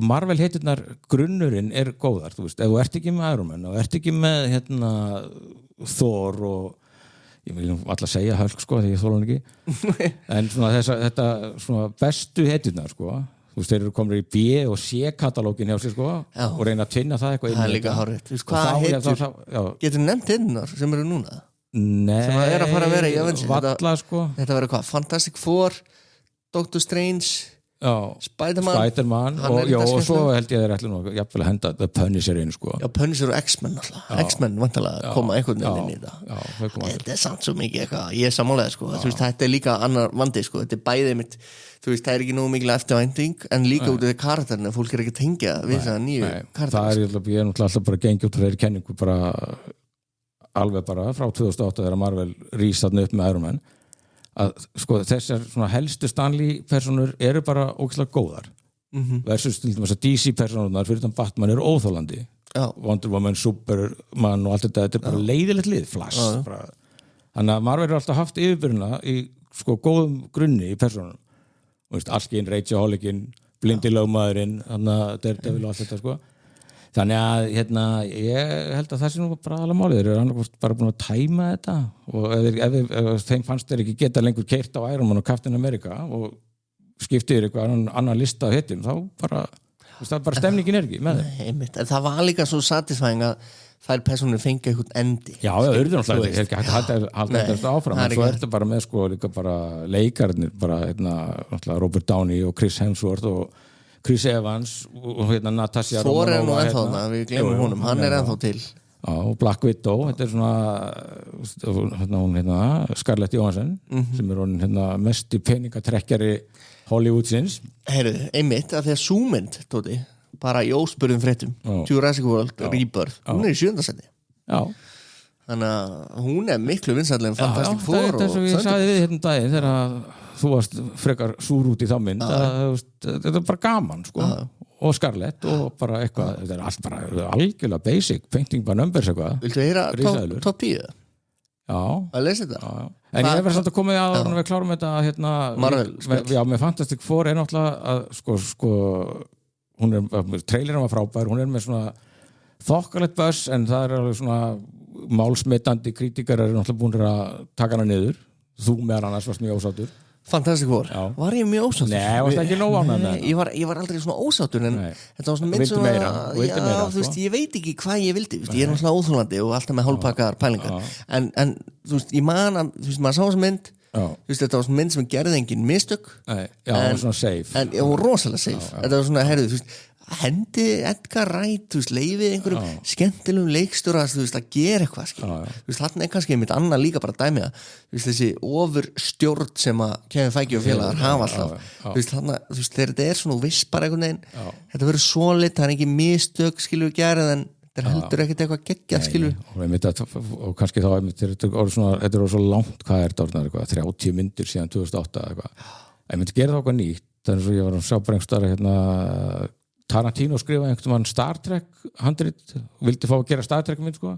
Marvel heitirnar grunnurinn er góðar, þú veist, ef þú ert ekki með Iron Man og ert ekki með Thor og ég vil alltaf segja Hulk sko því ég þóla hann ekki en svona þetta svona bestu heitirnar sko þú veist, þeir eru komin í B og C katalógin hjá sér sko og reyna að tvinna það eitthvað það er líka hárrétt, hvað heitir getur nefnt hinnar sem eru núna? Nei, sem að fara að vera í valla sko þetta verður hvað, Fantastic Four Doctor Strange Spider-Man og svo held ég þeir ætla nú jafnvel að henda The Punisher inn sko Punisher og X-Men alltaf X-Men vantilega koma einhvern veginn inn í það þetta er samt svo mikið eitthvað ég er sammálaðið sko þú veist, þetta er líka annar vandi sko þetta er bæðið mitt þú veist, það er ekki nógu mikil eftirvænting en líka út af karakterinu, fólk er ekki að tengja við það nýju karakter ég er náttúrulega alltaf bara gengið út af þeirri kenningu bara alveg bara frá 2008 þegar Marvel rís þarna upp með Iron Man að sko þessar svona helstu Stanley personur eru bara ógeðslega góðar versus til dæmis að DC personurnar fyrir þann Batman eru óþólandi Wonder Woman, Superman og allt þetta er bara leiðilegt lið, Flash þannig að Marvel eru alltaf haft yfirbyrjuna í sko góðum grunni í personum og veist, Alkin, Rageaholikin blindi lögmaðurinn, þannig að Daredevil og allt þetta sko þannig að ég held að það sé nú bara alveg málið, þeir eru annarkvæmst bara búin að tæma þetta og ef þeim fannst þeir ekki geta lengur keyrt á Iron Man og Captain America og skiptið eitthvað annan lista af hittum, þá bara það er bara stemningin er ekki með þeim en það var líka svo satisfying að þær personur fengi eitthvað endi Já, það eru náttúrulega ekki hægt að halda þetta áfram en svo er þetta bara með sko líka bara leikarnir bara Robert Downey og Chris Hemsworth og Chris Evans og Natasha Thor er nú ennþá, við glemum honum hann er ennþá til og Black Widow, þetta er svona Scarlett Johansson sem er mest í peningatrekkjari Hollywoodsins Heyrðu, einmitt að því að súmynd Tóti, bara í óspurðum fréttum Jurassic World, Rebirth hún er í 7. sæti þannig að hún er miklu vinsællega en Fantastic Four það er svo ég sagði við daginn þegar þú varst frekar súr út í þá mynd þetta er bara gaman sko og Scarlett og bara eitthvað þetta er allt bara algjörlega basic painting by numbers eitthvað Viltu heyra top 10? Já að lesa þetta? En ég verður samt að koma að við klárum þetta Marvel með Fantastic Four er náttúrulega að sko hún er trailerinn var frábær, hún er með svona þokkalegt buzz en það er alveg svona málsmetandi kritikar er náttúrulega búin að taka hana niður þú meðan annars varst mjög ósáttur Fantastic Four, var ég mjög ósáttur? Nei, varst ekki nóg ánægður með það ég var aldrei svona ósáttur en þetta var svona mynd svona þú veist, ég veit ekki hvað ég vildi ég er náttúrulega óþolandi og alltaf með hálfpakkaðar pælingar en þú veist, ég man að þú veist, maður sá þessa mynd þú veist, þetta var svona mynd sem gerði engin mistök svona safe en rosalega safe, þetta var svona, herðu, þú veist hendi Edgar Wright, þú veist, leifið einhverjum skemmtilegum leikstjóra, þú veist, að gera eitthvað þú veist, þarna er kannski einmitt annað líka bara dæmi að, þú veist, þessi ofurstjórn sem að Kevin Feige og félagar hafa alltaf, þú veist, þarna, þú veist, þegar þetta er svona vispar einhvern veginn, þetta verður solid, það er ekki mistök, skilur við gerð en þetta heldur ekkert eitthvað geggjað, skilur og kannski þá, þetta er svo langt, hvað er þetta, 30 myndir síðan 2008 eitthvað, ég myndi gera það okkar nýtt, þannig að ég var að sjá bara einhverstara Tarantino skrifaði einhvern veginn Star Trek handrit, vildi fá að gera Star Trek mynd sko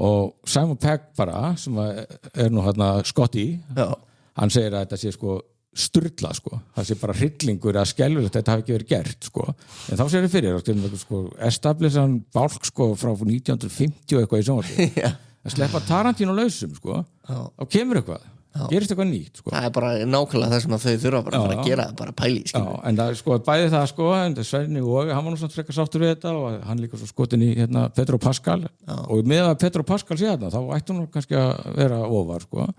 og Simon Pegg bara sem er nú Scotty hann segir að þetta sé sko sturla sko, það sé bara hryllingur að skelfilegt þetta hafi ekki verið gert sko en þá sér ég fyrir sko, establishan bálk sko frá 1950 eitthvað í sjónvarpi að sleppa Tarantino lausum sko þá kemur eitthvað gerist eitthvað nýtt sko. Það er bara nákvæmlega það sem þau þurfa bara að gera, bara pæli en það sko, bæði það sko en Svenni og hann var nú svona frekar sáttur við þetta og hann líka svo skotin í Pedro Pascal og með að Pedro Pascal sé þá ætti hún kannski að vera ofar sko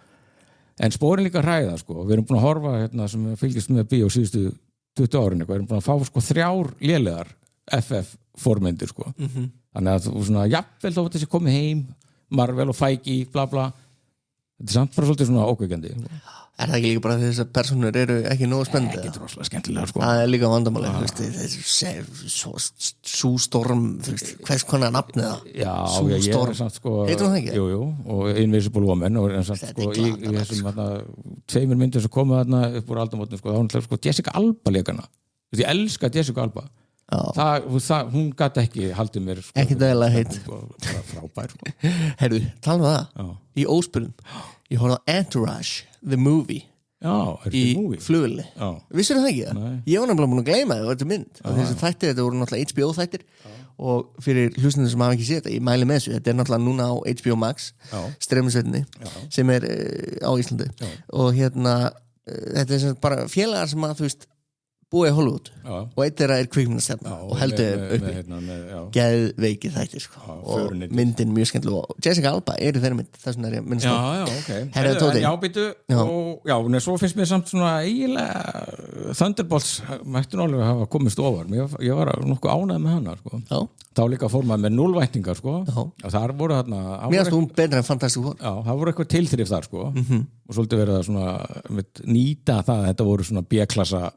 en spórin líka hræða sko við erum búin að horfa sem fylgist með bíó síðustu 20 árin við erum búin að fá sko 3 lélegar FF formyndir sko þannig að þú svona jafnvel þá þessi komið heim Marvel og Feige bla bla þetta samt bara svolítið svona ókveikjandi Er það ekki líka bara þess að persónur eru ekki nógu spennandi? Ekki rosalega skemmtilega sko Það er líka vandamáli Sú storm hvers konar nafnið það Já, Sú ég storm er samt sko Heitir hún það ekki? Jú, og Invisible Woman og samt sko í þessum tveimur myndum sem komu þarna upp úr aldamótum sko, þá hún sko Jessica Alba leikana ég elska Jessica Alba hún gat ekki haldið mér sko, ekki dægilega heit frábær sko. Herðu, talum við það í óspilum ég horfði á Entourage, the movie í flugulni vissir það ekki það? Nei. Ég var nefnilega búin að gleyma það þetta mynd þessi þættir, þetta voru náttúrulega HBO þættir og fyrir hlustnir sem hafa ekki séð þetta ég mæli með þessu, þetta er náttúrulega núna á HBO Max streymisveitinni sem er á Íslandi og hérna þetta er sem bara félagar sem að þú veist búið í Hollywood og eitt þeirra er kvikmyndastjarna og heldur uppi geðveikið þættir sko. og myndin mjög skemmtileg og Jessica Alba er í þeirri mynd þess vegna er ég minnst en svo finnst mér samt svona eiginlega Thunderbolts mættu nálega hafa komist ofar ég var nokkuð ánægð með hana sko. þá líka fór maður með 0 væntingar sko. og þar voru þarna mér finnst hún betra en Fantastic Four það voru eitthvað tilþrif þar sko. og svolítið verið að svona, nýta það að þetta voru svona B-klassa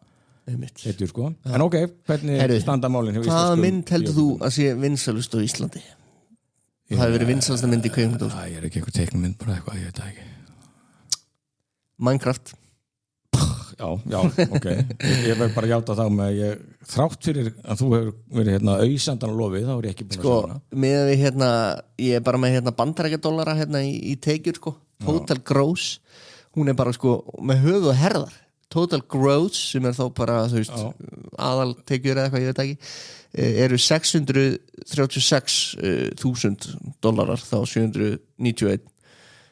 heitur, sko. En ok, hvernig standa málin hvaða mynd heldur þú að sé vinsalust á Íslandi? Það hefur verið vinsalasta mynd í kveikmyndu ég er ekki eitthvað teiknumynd bara eitthvað, ég veit það ekki Minecraft já, ok ég verð bara að játa þá með þrátt fyrir að þú hefur verið auðsandan á lofið, þá er ég ekki búin að sjá hana með við ég er bara með bandarækjadollara í tekjur sko, Total Gross hún er bara sko með höfu og herðar Total Gross sem er þá bara þú veist, aðal tekjur eða eitthvað ég veit ekki eru $636,000 þá 791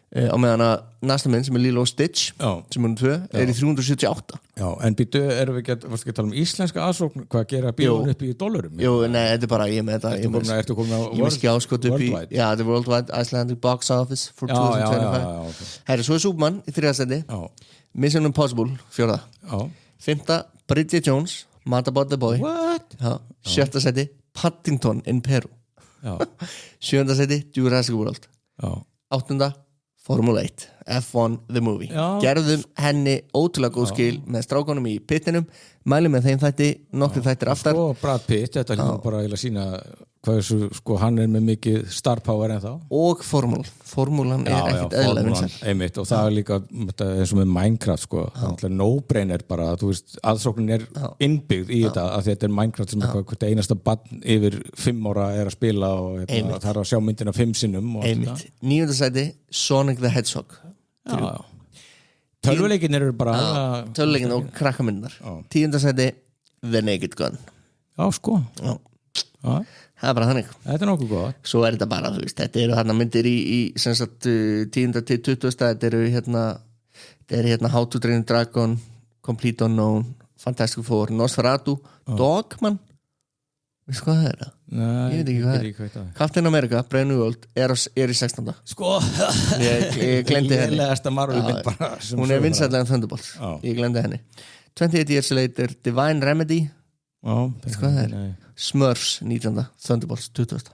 á meðan að næsta mynd sem er Lilo og Stitch sem er 2 er í 378 en býtu, erum við ekki að tala um íslenska aðsókn, hvað gera bíón upp í $? Jú, nei, þetta er bara, ég með þetta Ertu komin á Worldwide? Já, þetta er Worldwide Icelandic Box Office for 2025 Herri, svo er Superman í 3. seti Mission Impossible, 4. 5. Bridget Jones, Mad About the Boy 7. seti Paddington in Peru 7. seti Jurassic World 8. Formula 1 F1 The Movie gerðum henni ótrúlega góð skil með strákunum í pittinum mælum með þeim þætti, nokkur þættir aftar sko Brad Pitt, þetta er bara að sína hvað sko hann er með mikið star power en þá og formúlan er ekkert eðlilega vinsæl einmitt og það er líka eins og með Minecraft sko, það er no-brainer bara þú veist, aðsóknin er innbyggð í þetta að þetta er Minecraft sem hvert einasta barn yfir 5 ára er að spila og það er að sjá myndina 5 sinnum einmitt, 9. sæti Sonic the Hedgehog tölvuleikin eru bara tölvuleikin og krakkamyndar 10. sæti The Naked Gun sko það er bara þannig þetta er nokkuð gott svo er þetta bara, þú veist, þetta eru hérna myndir í sem sagt 10. til 20. þetta eru How to Train a Dragon Complete Unknown, Fantastic Four Nosferatu, Dogman veistu hvað það er það? Nei, ég veit ekki hvað það er Captain America, Brand New World er í 16. sko ég glemdi henni hún er vinsætlega en Thunderbolts ég glemdi henni 28 Years Later, Divine Remedy veistu hvað það er? Smurfs 19. Thunderbolts 20.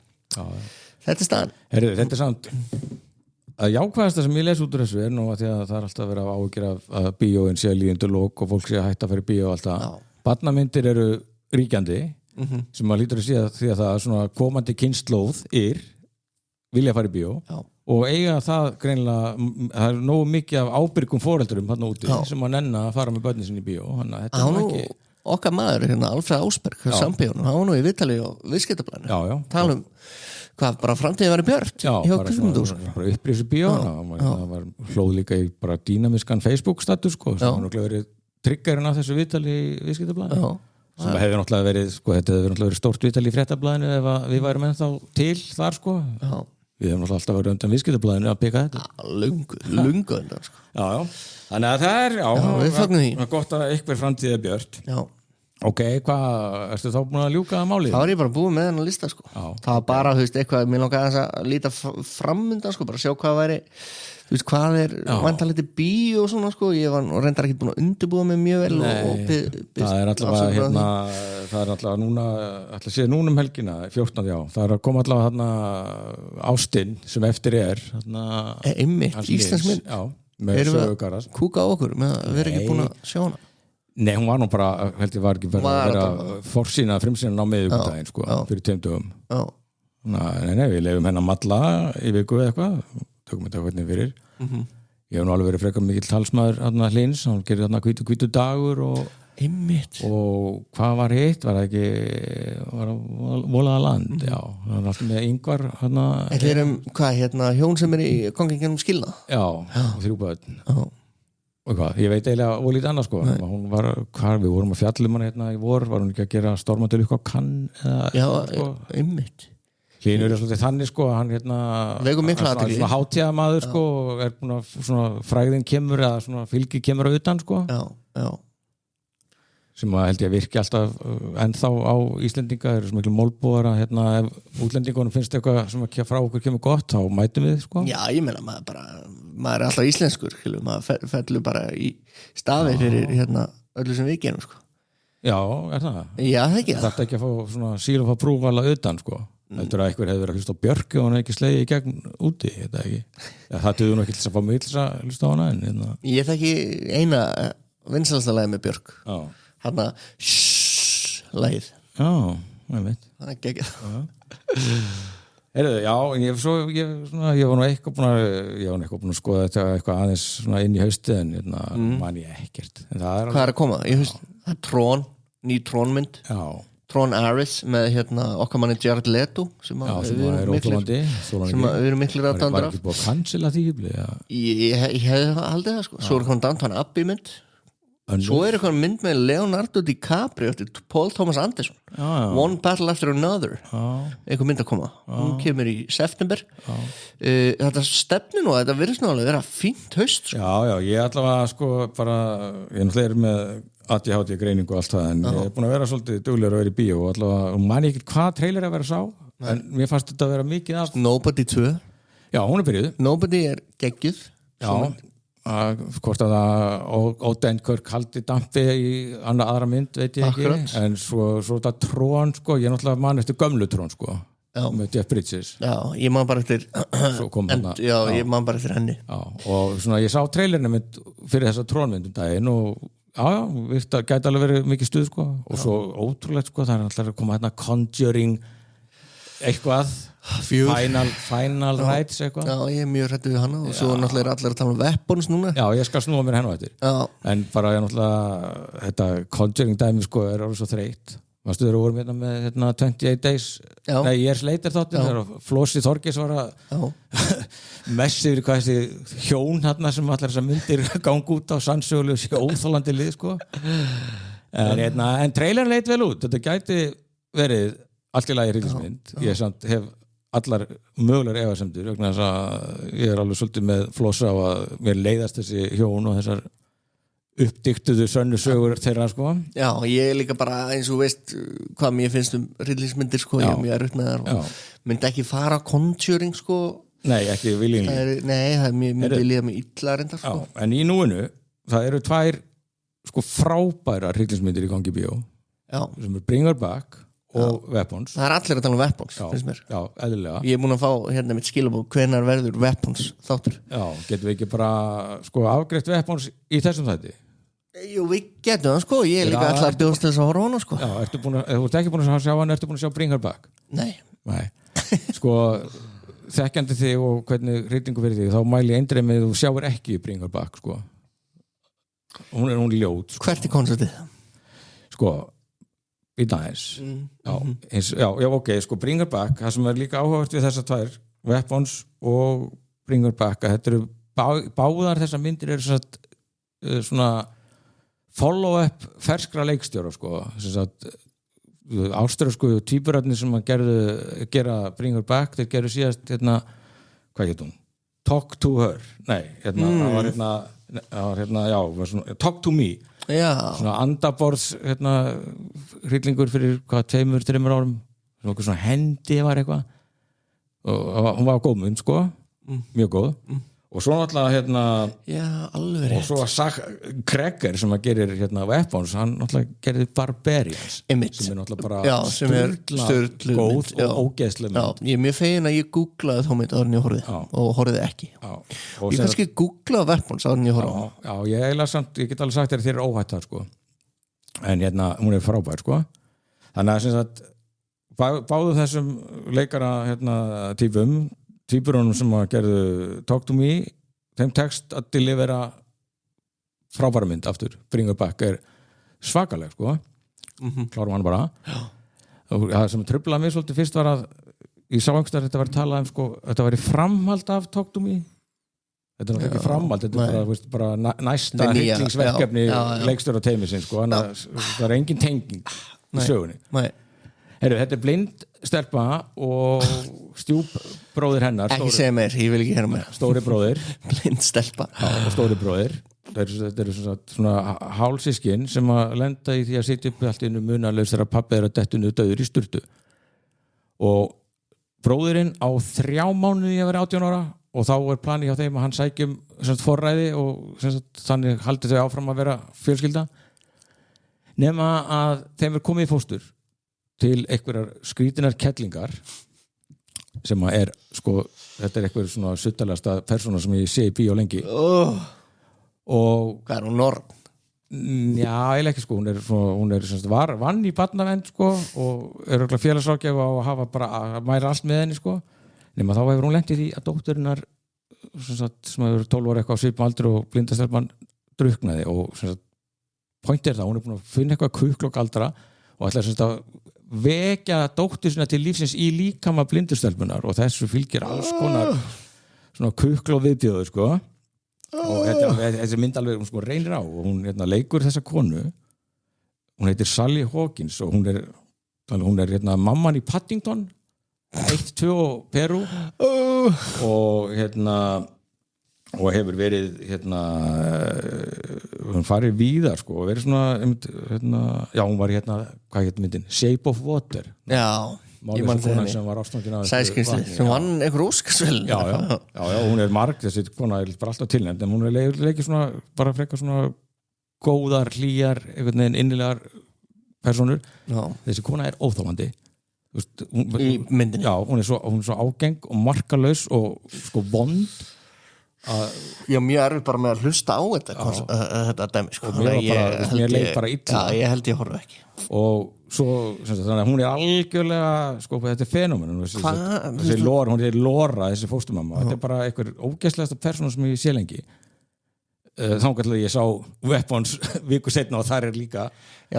Þetta er staðan þetta er samt að jákvæðasta sem ég les út úr þessu er nú að því að það er alltaf verið að áhyggjur að bíóin sé líðundur lók og fólk sé að hætta að fyrir bíó og alltaf barnamyndir eru ríkjandi sem maður lítur að sé því að það er svona komandi kynslóð vilja fara í bíó og eiga það greinilega það er nógu mikið af ábyrgum foreldurum hann úti sem að nenna að fara með börnin sinni í bíó þetta er ekki okkar maður, Alfred Ásberg sambíónum, hann var nú í viðtali og viðskiptablaðinu tala hvað, bara framtíðin var í björt bara upprýðs í bíó það var hlóð líka í bara dýnamiskan Facebook status sko, sem var náttúrulega verið triggerinn af þessu viðtali í viðskiptablaðinu sem hefði náttúrulega verið sko, þetta hefði náttúrulega verið stórt viðtali í fréttablaðinu ef við værum ennþá til þar sko við hefum náttúrulega alltaf verið undan viðskiptablaðinu að byggja þetta lungu undan sko. Þannig að það er gott að eitthvað framtíð er björt ok, hvað, ertu þá búin að ljúka málið? Það var ég bara búin með hennar lista sko. Það var bara, þú veist, eitthvað mér langaði að líta framundan sko, bara sjá hvað væri þú veist hvað vantar liti bí og svona sko, ég var reyndar ekki búin að undirbúa mig mjög vel það er allavega það er allavega núna ætla að sé núna helgina 14. já, það er að koma allavega þarna Ástin sem eftir einmitt, íslensk mynd með sögugaras kúka á okkur með að vera ekki búin að sjá hana Nei, hún var nú bara, held ég var ekki verið að vera forsýna, frumsýna á miðvikudaginn sko, fyrir 2 dögum. Nei, við leifum hennar malla í viku eða eitthvað, tökum þetta hvernig fyrir. Ég hef nú alveg verið frekar mikill talsmaður Hlins, hann gerir þarna hvítu dagur og hvað var hitt? Var það ekki Volaða land? Já, það var alltaf með Ingvar hvað, hjón sem í Kongin skilna? Já, og 3 börn. Og hvað, ég veit eiginlega ólítið annað sko hún var, við vorum að fjallum hann hérna í vor var hún ekki að gera stormandölu eitthvað kann eða einmitt Hlynur svolítið þannig sko hann vegur mikla athygli svona hátíðamaður sko er búin að svona frægðin kemur eða svona fylgi kemur á utan sko sem að held ég að virki alltaf ennþá á Íslendinga eru svo miklu mólbúar að ef útlendingunum finnst eitthvað sem að frá okkur kemur gott þá mætum við sko Já, ég meina maður er alltaf íslenskur maður fellur bara í stafi fyrir öllu sem við gerum sko Já, er það? Já, það ekki það þarf ekki að fá svona síl og fá prúvala utan sko heldur að einhver hefur verið að hlusta á Björk og hann hefði ekki slegið í gegn úti þetta ekki það duður nú ekki til að fá mig til að hlusta á hana en Ég þekki eina vinsælasta lagi með Björk Hanna lagið Já, ég veit Það er geggjað Já, ég var nú eitthvað búin að skoða þetta eitthvað aðeins svona inn í hausti en man ég ekkert Hvað er að koma? Það er Tron, ný Tron-mynd Tron Ares með okkar manni Jared Leto sem er ótrúandi sem við erum miklir að dandra Var ekki búin að cancela því? Ég hefði haldið það sko Svo er komið Downton Abbey mynd Svo er eitthvað mynd með Leonardo DiCaprio eftir Paul Thomas Anderson One Battle After Another eitthvað mynd að koma hún kemur í september þetta stefnir nú þetta virðist nú alveg vera fínt haust sko. Já, ég allavega sko bara ég náttúrulega er með ADHD greiningu og allt það en ég er búin að vera svolítið duglegur að vera í bíó og allavega man ég ekki hvað trailer að vera sá en mér fannst þetta að vera mikið af Nobody 2 Já, hún er byrjuð Nobody er geggjuð hvort að það Odenkirk haldi dampi í aðra mynd veit ég ekki en svo þetta Tron sko ég er náttúrulega mann eftir gömlu Tron sko með Jeff Bridges Já, ég man bara eftir ég man bara eftir henni og svona ég sá trailerinu fyrir þessa Tron-mynd daginn og það gæti alveg verið mikið stuð sko og svo ótrúlegt sko það er alltaf að koma Conjuring eitthvað Final Rights eitthvað Já, ég er mjög hræddur við hana og svo náttúrulega er allir að tala um Weapons núna Já, ég skal snúa mér hennu eftir en bara ég náttúrulega þetta Conjuring dæmi sko er orðið svo þreytt Varstu þeir voru með 28 Days Nei, Years Later þáttin þegar Flósi Þorgis var að messi yfir hvað þessi hjón sem allar þessar myndir gangi út á sannsögulegu sér óþólandi lið sko en trailer leit vel út þetta gæti verið allt í lagi ríkismynd ég samt hef allar mögulegar efasemdir vegna þess að ég er alveg svolítið með Flosa á að mér leiðast þessi hjón og þessar uppdiktuðu sönnu sögur þeirra sko Já, ég er líka bara eins og veist hvað mér finnst hryllingsmyndir sko ég er mjög erfitt með þar og myndi ekki fara Conjuring sko Nei, ekki viljingli Nei, það er mjög viljað með illa reyndar sko En í núinu, það eru 2 sko frábæra hryllingsmyndir í gangi bíó sem er Bring Her Back og Weapons Það er allir að tala um Weapons, finnst mér Já, eðlilega Ég er búin að fá mitt skilabók hvenær verður Weapons þáttur Já, getum við ekki bara sko afgreitt Weapons í þessum þætti Jú, við getum það sko Ég er líka allar bjóðast þess að horfa á hana sko Já, ef þú ert ekki búin að sjá hann ertu búin að sjá Bring Her Back Nei Sko, þekkjandi þig og hvernig hryllingu fyrir þig þá mæli ég eindreið með þú sjáir ekki Bring Her Back sko Hún er ljót sko. Hvert er konceptið? Sko býta aðeins ok, sko Bring Her Back það sem er líka áhugavert við þessar 2 Weapons og Bring Her Back þetta eru báðar þessar myndir eru svona follow-up ferskra leikstjóra sko ástralsku týpurarnir sem að gera Bring Her Back þeir gerðu síðast hvað hét hún? Talk to Her það var Talk to Me svona andaborðs hryllingur fyrir 2-3 árum svona hendi var eitthvað og hún var góð mynd sko mjög góð og svo náttúrulega Já, alveg og rétt svo Zach Cregger sem að gerir Weapons, hann náttúrulega gerði Barbarians Einmitt. sem náttúrulega bara Já, sem er sturluð góð mynd, já. og ógeðsleg Já, ég er mjög fegin að ég googlaði þá mynd áður en ég horfði og horfði ekki og Ég kannski googlaði Weapons áður en ég horfði já, ég get alveg sagt þér er óhætt það sko en hún er frábær sko þannig að sem sagt báðu þessum leikara týpurunum sem að gerðu Talk to Me þeim tekst að delivera frábæra mynd aftur Bring Her Back er svakaleg sko klárum hann bara og það sem truflaði mig svolítið fyrst var að ég sá einhverstaðar þetta var að tala sko þetta væri framhald af Talk to Me þetta var ekki framhald þetta er bara næsta hryllingsverkefni leikstjóra teymisins sko það er engin tenging í sögunni þetta er blind stelpa og stjúpbróðir hennar Ekki segja mér, ég vil ekki heyra mér stóri bróðir Blind stelpa og stóri bróðir þetta eru svona hálsískin sem að lenda í því að sitja upp allt innu munalaus þegar pabbi er að dettinu döður í sturtu og bróðirinn á 3 mánuði að vera 18 ára og þá er planið hjá þeim að hann sækjum forræði og þannig haldi þau áfram að vera fjölskylda nema að þeim er komið í fóstur til einhverjar skrítinar kettlingar sem að sko þetta er einhver svona suttalegasta persóna sem ég sé í bíó lengi og Hvað er hún norn? Já, eiginlega ekki sko hún er vann í barnavernd sko og er örugglega félagsráðgjafi og hafa bara að mæra allt með henni sko nema þá hefur hún lent í því að dótturinnar sem hefur 12 ára eitthvað á svipum aldri og blindastelpan druknaði og pointið er það, hún er búin að finna eitthvað kuklokaldra og ætlar að vekja dóttur sinna til lífsins í líkama blindustelpunar og þessu fylgir alls konar svona kukl og viðbjóður sko og þessi mynd alveg hún sko reynir á og hún leikur þessa konu hún heitir Sally Hawkins og hún er mamman í Paddington 1, 2 og Peru og hefur verið hún farið víðar sko og verið svona já hún var hvað heitir myndin Shape of Water Já, ég man konan sem var ástfangin af Sæskrinsli sem vann einhver Óskarsverðlaun já, hún er marg þessi kona er bara alltaf tilnefnd en hún er leikið svona bara frekar svona góðar, hlýjar einhvern veginn innilegar persónur þessi kona er óþolandi í myndinni já, hún er svo ágeng og markalaus og sko vond Já, mjög erfið bara með að hlusta á þetta dæmi sko. Mér leik bara illa ég held ég horfa ekki og svo, þannig að hún er algjörlega sko, þetta er fenómen þessi Lora, hún er Lora, þessi fósturmamma þetta er bara einhver ógeðslegasta persóna sem ég sé lengi þangað til að ég sá Weapons viku seinna og þar er líka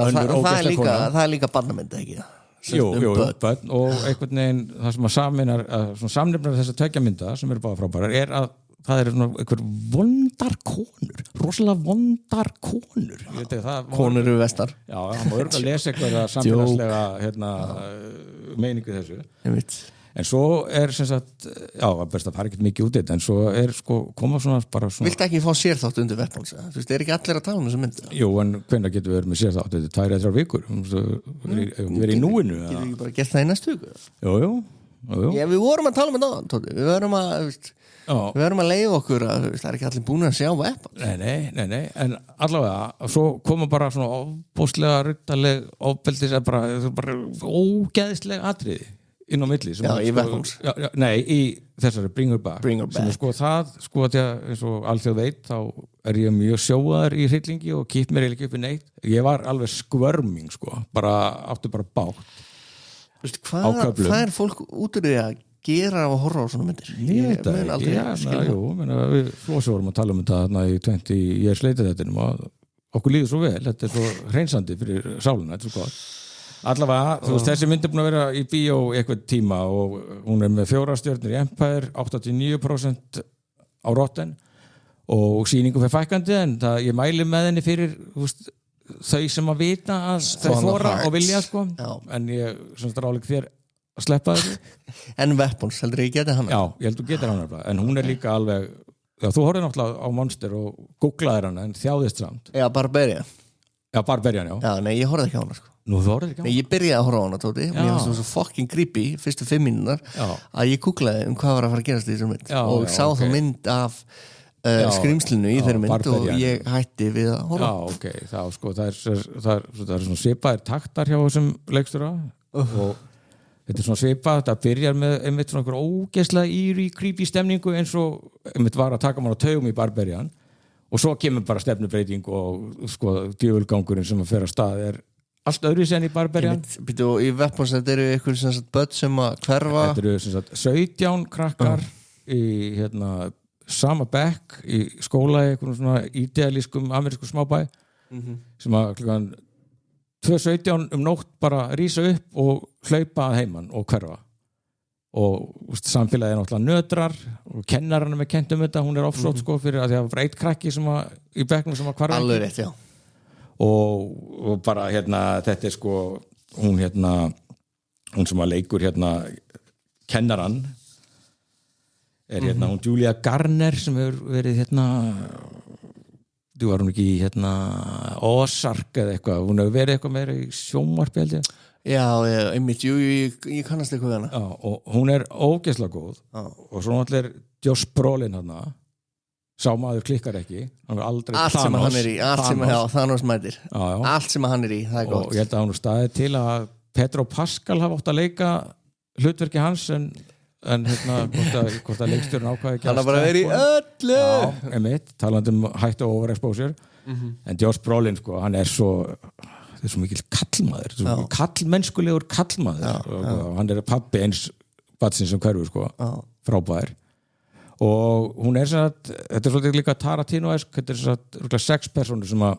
önnur ógeðsleg kona það er líka barnamynd, ekki Jú, börn og einhvern veginn það sem að samnefnar þessa tveggja sem eru bara frábærar er að það eru svona einhver vondar konur rosalega vondar konur konur eru vestar já, hann má örgulega lesa eitthvað samfélagslega meiningu þessu en svo er sem sagt já, best að fara ekkert mikið út en svo er sko, koma svona bara svona Viltu ekki fá sérþátt undir Weapons? Þú veist, er ekki allir að tala um þessu mynd? Jú, en hvenær getur við verið með sérþátt? Þetta er 2-3 vikur verið í núinu Getur við bara gert það í næstu viku? Jú. Já, við vorum að tala um þetta Tóti. Við verðum að leiða okkur að það er ekki allir búin að sjá Weapons Nei, en allavega svo koma bara svona ofbóðslega ruttaleg ofbeldis bara ógeðsleg atriði inn á milli Já, í Weapons Nei, í þessari Bring Her Back sem er sko það, sko að eins og alþjóð veit þá er ég mjög sjóðar í hryllingi og kýtt mér ekki upp í neitt ég var alveg skvörming sko átti bara bátt Hvað er fólk út úr því að gera og horfa á svona myndir? Ég veit það ekki við Flósi vorum að tala um þetta í 20 years later þetta okkur líður svo vel, þetta er svo hreinsandi fyrir sáluna, þetta er svo gott allavega, þú veist, þessi mynd er búin að vera í bíó eitthvað tíma og hún er með 4 stjörnur í Empire 89% á Rotten og sýningu fyrir fækkandi en ég mæli með henni fyrir þau sem að vita að þau þora og vilja sko en ég ráðleik þér að sleppa þessu En Weapons, heldur ég geti hana? Já, ég heldur getur hana en hún er líka alveg þú horfði náttúrulega á Monster og googlaðir hana en þjáðist samt Já, Barbarian Já, Barbarian, já. Já, nei, ég horfði ekki á hana, sko. Nú, þú horfðir ekki á Nei, hana? ég byrjaði að horfa á hana, Tóti. Mér fannst það svo fucking creepy, fyrstu 5 mínútur, að ég googlaði hvað var að fara að gerast í þessum mynd. Og sá þá mynd af skrýmslinu í þeirri mynd Barbarian. Og ég hætti við að horfa. Já, ok. Það er svona svipaðir taktar hjá þessum leikstjóra og þetta er svona svipað, þetta byrjar með einmitt svona einhver ógeðslega íri, creepy stemningu eins og einmitt var að taka mann á taugum í Barbarian og svo kemur bara stefnubreiting og sko djöfulgangurinn sem að fer að stað er allt öðru sen í Barbarian. Býtu, og í Weapons þetta eru ykkur sem sagt börn sem að hverfa. Þetta eru sem sagt 17 krakkar í sama bekk í skóla í einhvern svona idealískum amerískum smábæ sem að klukkan 2:17 nótt bara rísa upp og hlaupa að heiman og hverfa og samfélagið er náttúrulega nötrar og kennarinn með kennt þetta, hún er offsótt sko fyrir að því að það var eitt krakki sem að, í bekknum sem að hverfa alveg rétt, já og bara þetta er sko hún sem að leikur kennarann er hún Julia Garner sem hefur verið þú var hún ekki í Ozark eða eitthvað, hún hefur verið eitthvað meira í sjónvarpi held ég. Já, einmitt, ég kannast eitthvað hana. Já, og hún er ógeðslega góð og svo náttúrulega er Josh Brolin sá maður klikkar ekki, hann er aldrei allt sem hann er í, Thanos mætir allt sem hann er í, það er gott og ég held að hún staðið til að Pedro Pascal hafa átt að leika hlutverki hans en hvort að leikstjórinn ákvæði ekki hann har bara verið í öllu einmitt, talandi hættu og overexposure en Josh Brolin sko, hann er svo mikil kallmaður kallmennskulegur kallmaður og hann er pabbi eins batsins sem hverfur sko, frábær og hún er þetta er svolítið líka Tarantino-esk, þetta er 6 personur sem að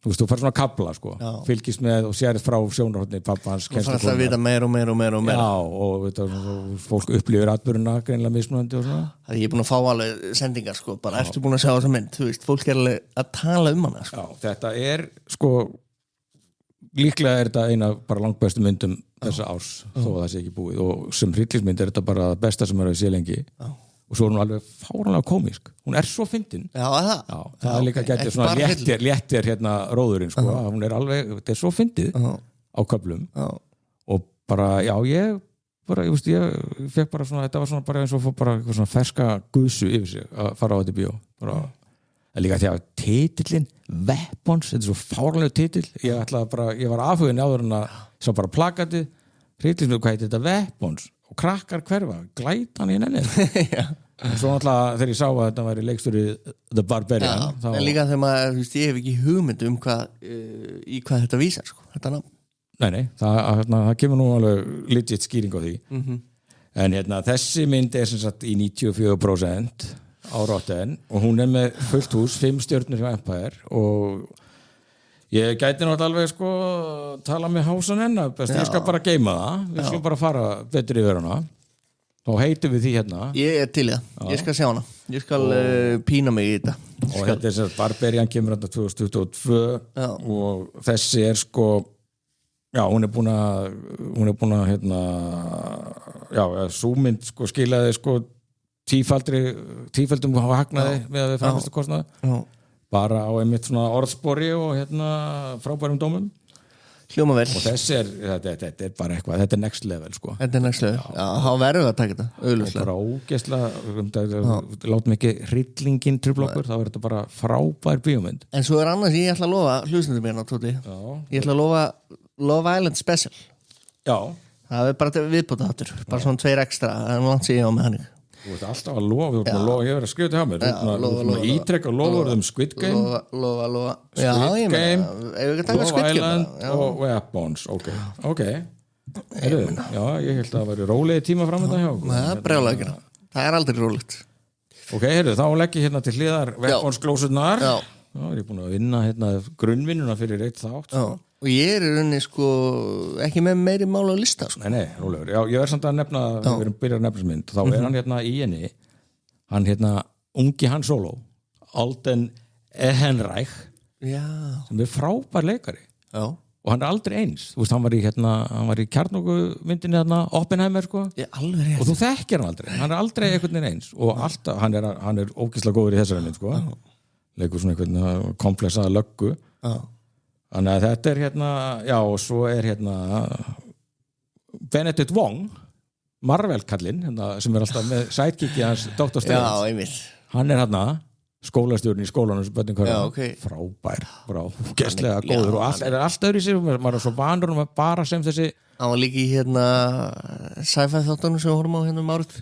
þú fær svona kabla sko, fylgist með og sérist frá sjónarhóttni pappa hans og það er alltaf að vita meira og fólk upplifir atburðuna greinlega mismunandi og svona ég er búin að fá alveg sendingar sko, bara ertu búin að sjá þessa mynd, þú veist, fólk er alveg að tala hana sko. Já, þetta er sko líklega er þetta eina bara langbæstu myndum þessa árs, þó að það sé ekki búið og sem hryllingsmynd er þetta bara besta sem er að sé lengi og svo er hún alveg fáránlega komísk hún er svo fyndin það er líka gætið svona léttir róðurinn sko, hún er alveg þetta er svo fyndið á köflum og bara, ég fekk bara svona þetta var svona bara eins og bara svona ferska gusu yfir sig að fara á þetta bíó bara, líka því að titillinn Weapons, þetta er svo fáránlega titill ég var afhugin áður en að sá bara plakatið, hryllingsmynd hvað heitir þetta Weapons og krakkar hverfa, glætan í nenni svo náttúrulega þegar ég sá að þetta væri leikstjóri The Barbarian en líka þegar maður, ég hef ekki hugmynd í hvað þetta vísar sko, þetta nafn Nei, það kemur nú alveg legit skýring á því en þessi mynd er sem sagt í 94% á Rotten og hún er með fullt hús 5 stjörnur hjá Empire og ég gæti náttúrulega alveg sko tala með hásan enna best, ég skal bara geyma það við skulum bara fara betur yfir hana þá heitum við því ég er til ég skal sjá hana ég skal pína mig í þetta og þetta er sem Barbarian kemur 2022 og þessi er sko hún er búin að súmynd sko skilaði sko tífaldum hafa hagnaði með að við framvistu kostnaði bara á einmitt svona orðspori og frábærum dómum hljóma vel og þessi þetta er bara eitthvað, þetta er next level sko þetta er next level, þá verður við að taka þetta auðvitað bara ógeðslega látum ekki hryllingin truflokkur, þá er þetta bara frábær bíómynd en svo er annars ég ætla að lofa hlustundum mér Tóti ég ætla að lofa Love Island Special það er bara viðbóta þáttur bara svona 2 extra, það er langt síðan á með hann Þú ert alltaf að lofa, ég verið að skrifa til mér Þú ert ítrekka lofaður Squid Game Squid Game Love Island og Weapons Ok ég held að það væri rólegi tíma fram þetta hjá það er brjálækina, það er aldrei rólegt Ok, þá legg ég til hliðar Weapons glósurnar ég er búin að vinna grunnvinnuna fyrir eitt þátt og ég er í rauninni sko ekki með meiri mál á lista sko. Nei, rólegur, ég verð samt að nefna við erum byrjað að nefna mynd þá er hann í henni hann ungi Han Solo Alden Ehrenreich sem er frábær leikari og hann er aldrei eins þú veist, hann var í kjarnorkumyndinni Oppenheimer sko og þú þekkir hann aldrei einhvern veginn eins og alltaf, hann er ógeðslega góður í þessari mynd sko leikur svona einhvern komplexaða löggu Þannig að þetta hérna, já, og svo hérna Benedict Wong, Marvel-kallinn, hérna, sem alltaf með sidekickið hans Dr. Strange. Já, einmitt. Hann hérna, skólastjórinn í skólanum sem börnin hverja. Já, ok. Frábær, gestlega góður og allt öðru sér, maður er svo vanur bara sem þessi. Hann var líka í hérna sci-fi þáttunum sem við horfum á hérna árið.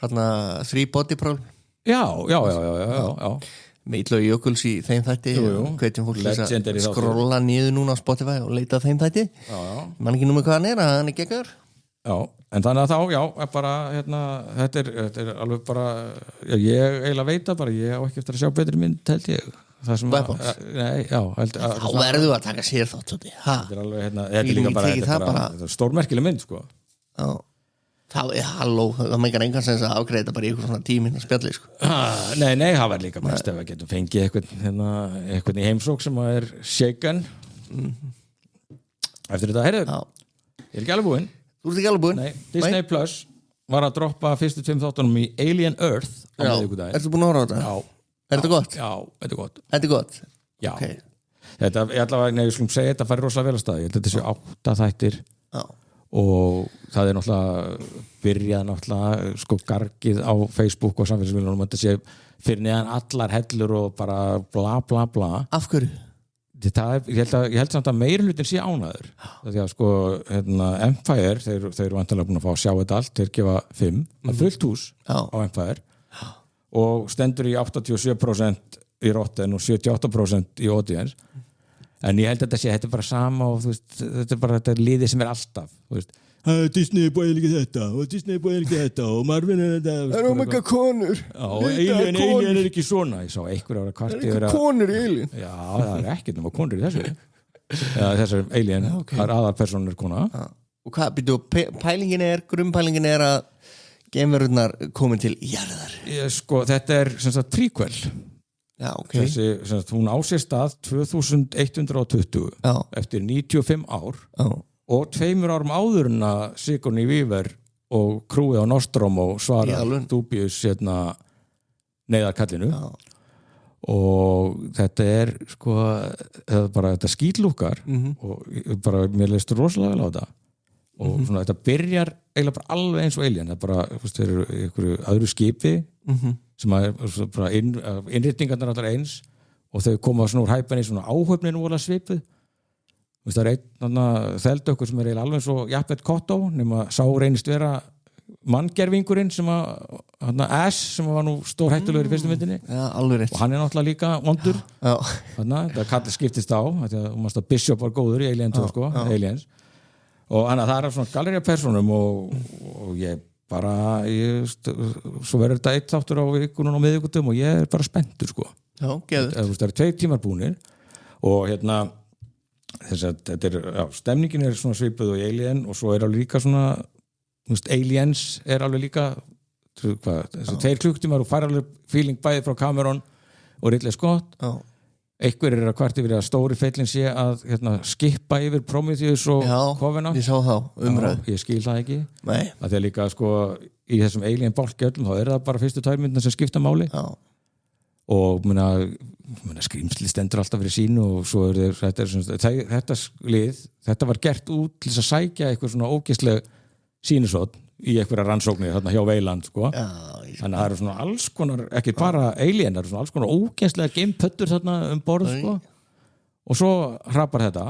Hérna Three Body Problem. Já. Með Illuga Jökuls í þeim þætti hvetjum fólk þess að skrolla niður núna á Spotify og leita þeim þætti mann ekki númer hvað hann er geggar en þannig að þá, bara hérna, þetta er alveg bara ég eiginlega veit að bara ég á ekki eftir að sjá betri mynd held ég Weapons? Þá verður að taka sér þátt þetta er alveg, hérna, þetta er líka bara stórmerkileg mynd sko það meikar engan sens að afgreiða bara í eitthvað svona tíminn að spjalli sko. Nei, það var líka best ef að getum fengið eitthvað í heimsók sem að er shaken eftir þetta, heyrðu ég er ekki alveg búinn Þú ert ekki alveg búinn? Nei, Disney Plus var að droppa fyrstu 5 þáttunum í Alien Earth á miðvikudaginn. Ertu búinn að horfa á þetta? Já. Er þetta gott? Já, þetta er gott. Þetta er gott? Já. Okay. Þetta, ég ætla að segja þetta færi rosalega vel að staði. Ég held að þetta séu 8 þættir og það er náttúrulega byrjað sko gargið á Facebook og samfélagsmiðlunum þetta sé fyrir neðan allar hellur og bara bla bla bla. Af hverju? Ég held samt að meirihlutin sé ánæður því að sko Empire, þeir eru vantanlega búin að fá að sjá þetta allt, þeir gefa 5 það fullt hús á Empire og stendur í 87% í Rotten og 78% í Audience en ég held að þetta er bara sama og þetta er bara þetta liðið sem er alltaf Disney er búið ekki þetta og Disney er búið ekki þetta og Marvin er þetta Það eru mikla konur Alien er ekki svona ég sá einhver ára kvart Það eru konur í Alien Já, það er ekkert nema konur í þessu Alien, það er aðalpersónur kona Og hvað, grunnpælingin er að geimverurnar komin til jarðar Sko, þetta er sem sagt prequel Já, okay. Þessi, hún á sér stað 2120 eftir 95 ár og 2 árum áður en að Sigourney Weaver og krúið á Nostromo svara Dubious neyðarkallinu og þetta er sko bara þetta skýtlúkar og bara mér leist rosalega vel á þetta og svona þetta byrjar eiginlega bara alveg eins og Alien það er bara, þeir eru í einhverju öðru skipi sem að bara innréttingarnar allar eins og þau koma svona úr hæpinni svona áhöfninu vola svipuð það er einn þeldökkur sem er eiginlega alveg svo Japet Kotto nema sá reynist vera manngervingurinn sem að Ash sem var nú stór hættulegur í fyrstu myndinni og hann er náttúrulega líka vondur það kallir skiptist á að Bishop var góður í Alien 2 sko, Aliens og það er svona gallerí af persónum og ég bara svo verður þetta 1 þáttur á vikunum og miðvikutum og ég er bara spenntur sko það eru 2 tímar búnir og þetta er stemningin er svona svipuð og Alien og svo er alveg líka svona Aliens er alveg líka þessi 2 klukktímar og fær alveg feeling bæði frá Cameron og Ridley Scott einhver er að kvart yfir að stóri feillin sé að skipa yfir Prometheus og Covenant ég sá þá umræð ég skil það ekki að því að líka sko í þessum Alien bálki öllum þá er það bara fyrstu 2 myndina sem skipta máli og skrýmsli stendur alltaf fyrir sínu og svo þetta var gert út til þess að sækja eitthvað svona ógeðsleg sýnusótt í einhverja rannsóknir þarna hjá Veiland sko. Þannig að það eru svona alls konar ekki bara Alien, það eru svona alls konar ógeðslega geimpöttur þarna borð sko. Og svo hrapar þetta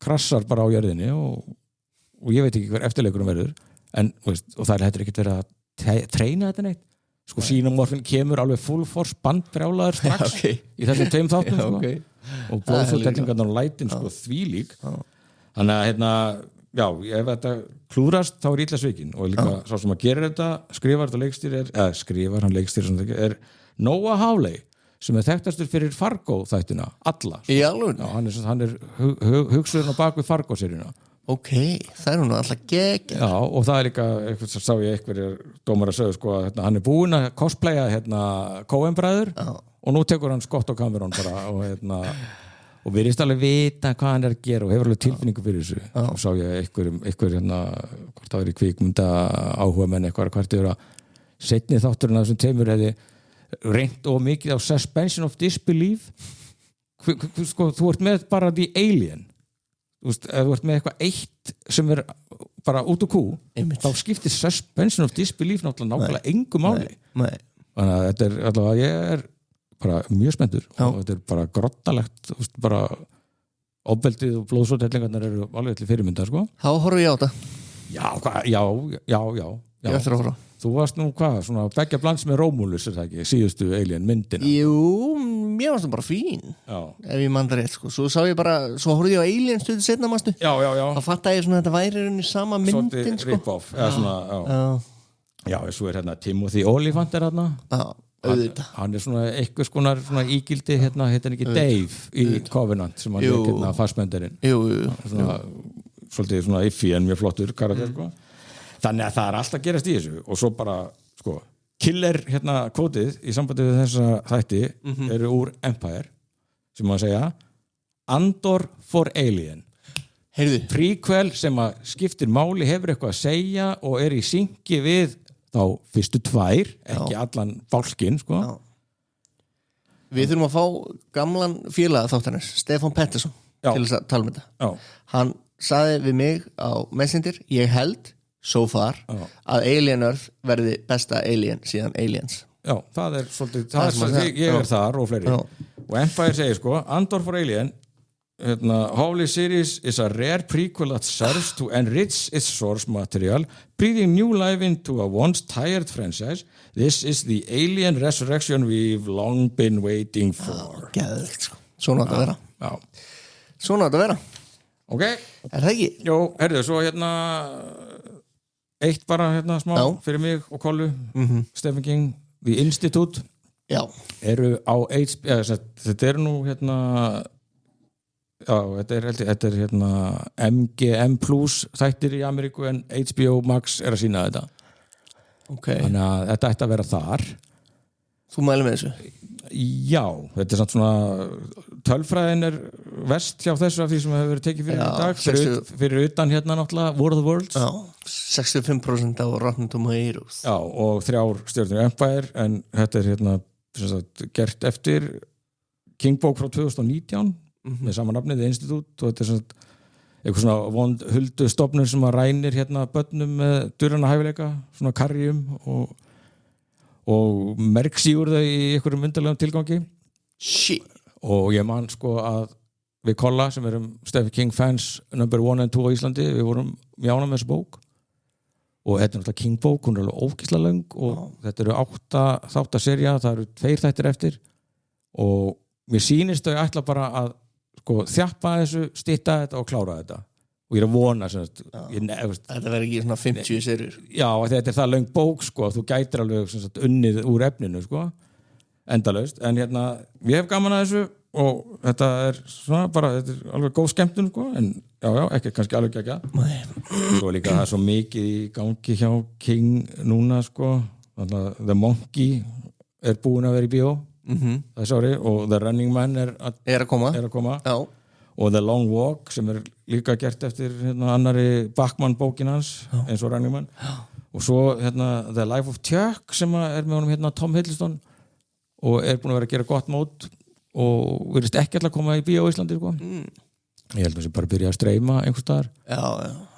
krassar bara á jörðinni og ég veit ekki hver eftirleikurinn verður og það er hættur ekkert verið að treyna þetta neitt sko Xenomorphin kemur alveg full force bandbrjálaður strax í þessum 2 þáttum sko. Og blóðfólkdellingarnar og lætin sko þvílík þannig að ef þetta klúðrast þá er illa svikin og líka sá sem að gera þetta skrifar þetta leikstýr er Noah Hawley sem er þekktastur fyrir Fargo þættina alla hann er hugsurinn á bakvið Fargo seríuna það er nú alltaf gegn og það er líka, sá ég einhverjir dómar að sögðu sko að hann er búinn að cosplaya Coen-bræður og nú tekur hann Scott og Cameron bara og við erum alveg vita hvað hann er að gera og hefur alveg tilfinningu fyrir þessu og sá ég einhver hvort það verið kvikmynda áhuga menn eitthvað hvort yfir að seinni þátturinn að þessum 2 hefði reynt of mikið á suspension of disbelief sko, þú ert með bara The Alien þú veist, ef þú ert með eitthvað eitt sem bara út og kú Einmitt. þá skiptir suspension of disbelief náttúrulega engu máli Nei. þannig að þetta allavega, ég bara mjög spenntur og þetta bara grottalegt þú veist, bara ofbeldið og blóðsóthellingarnar eru alveg til fyrirmyndar sko. Þá horfum ég á þetta Já, Ég eftir að horfa þú varst nú svona beggja blands með Rómúlus er það ekki, síðustu Alien myndina Jú, mér varst það bara fín ef ég mann það rétt sko. Svo sá ég bara, svo horfði ég á Alien stöðu setna mástu Já þá fatt ég svona að þetta væri í sama myndin Svolítið rip-off Já, svo hérna Timothy Olyphant hérna hann svona eitthvað svona ígildi hérna ekki Dave í Covenant sem hann hérna fastmenderinn svolítið svona iffy en mjög flottur karakter sko. Þannig að það alltaf gerast í þessu og svo bara sko, killer hérna kvótið í sambandi við þessa þætti eru úr Empire sem maður segja Andor for Alien Heyrðu prequel sem að skiptir máli hefur eitthvað að segja og í synki við þá fyrstu tvær ekki allan bálkinn sko. Við þurfum að fá gamlan félaga þáttanins Stefán Pettersson til þess að tala um þetta hann sagði við mig á Messenger ég held so far að Alien Earth verði besta Alien síðan Aliens Já, það svolítið ég þar og fleiri og Empire segir sko Andor for Alien Holy Series is a rare prequel that serves to enrich its source material breathing new life into a once tired franchise this is the Alien resurrection we've long been waiting for Geðveikt sko Svona átt að vera Já. Svona átt að vera Ok Er það ekki? Jó, herðu, svo eitt bara smá fyrir mig og Kollu Stephen King, The Institute Já eru á þetta eru nú þetta er MGM Plus þættir í Ameríku en HBO Max að sína þetta þannig að þetta ætti að vera þar Þú mælir með þessu? Já, þetta samt svona tölfræðin verst hjá þessu af því sem hefur verið tekið fyrir í dag fyrir utan náttúrulega War of the Worlds 65% á Rotten Tomatoes Já, og 3 stjörnur Empire en þetta er gert eftir King-bók frá 2019 með sama nafni, The Institute og þetta er eitthvað svona vond huldustofnun sem að rænir börnum með durrana hæfileika, svona karjum og merksíur þau í einhverjum undarlegum tilgangi Shit. Og ég man sko að við Kolla sem erum Stephen King fans number 1 and 2 á Íslandi við vorum mjána með þessu bók og þetta er náttúrulega King bók, hún er alveg ógeðslega löng og þetta eru 8 þáttaserja, það eru 2 þættir eftir og mér sýnist þau ætla bara að sko, þjappa þessu, stytta þetta og klára þetta og ég er að vona þetta verður ekki svona 50 serjur Já, þetta er það löng bók sko, þú gætir alveg unnið úr efninu sko, endalaust en ég hef gaman að þessu og þetta er svona bara þetta er alveg góð skemmtun sko, en já, ekki kannski alveg ekki svo líka það er svo mikið í gangi hjá King núna sko, The Monkey er búin að vera í bíó þessi ári og The Running Man er að koma Já. og The Long Walk sem er líka gert eftir annari Bachmann bókin hans eins og Running Man og svo The Life of Chuck sem er með honum Tom Hiddleston og er búin að vera að gera gott mót og virðist ekki alltaf að koma í bíó á Íslandi sko. Ég held að það bara byrja að streyma einhvers staðar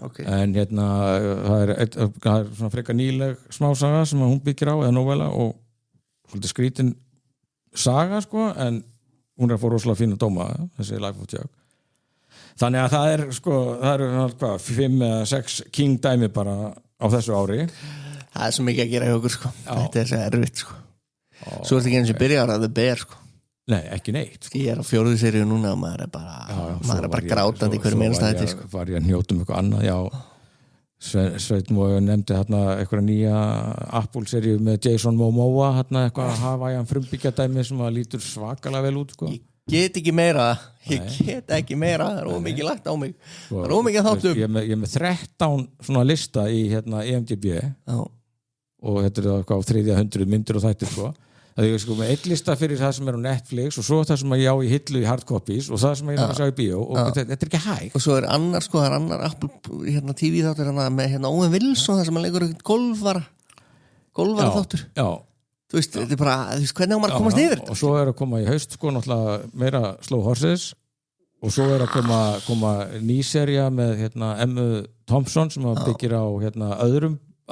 okay. en það er svona frekar nýleg smásaga sem hún byggir á eða novella og svolítið skrítin saga sko en hún er að fá rosalega fína dóma þessi Life of Chuck þannig að það er sko, það eru 5 eða 6 King dæmi bara á þessu ári það er svo mikið að gera hjá okkur sko. Þetta er svo erfitt sko. Svo er þetta ekki eins og byrjar að The Bear sko. Nei, ekki neitt sko. Ég er á 4. seríu núna og maður er bara grátandi hverju meinast þetta sko. Var ég að njóta eitthvað annað já, Sveinn og nefndi eitthvað nýja Apple-seríu með Jason Momoa eitthvað Hawaiian frumbyggja-dæmi sem að lítur svakalega vel út sko. Ég get ekki meira það er ómikið lagt á mig það er ómikið þáttum ég er með 13 svona lista í IMDb og þetta er eitthvað á 300 myndir og þættir sko. Það er sko með einn lista fyrir það sem er á Netflix og svo það sem ég á í hillu í hardcopies og það sem ég er að sjá í bíó og þetta er ekki hægt og svo er annar sko, það er annar Apple TV þáttur með Owen Wilson það sem hann leikur golfara þáttur þú veist, þetta bara, þú veist, hvernig á maður að komast yfir og svo að koma í haust sko náttúrulega meira Slow Horses og svo að koma ný sería með Emmu Thompson sem byggir á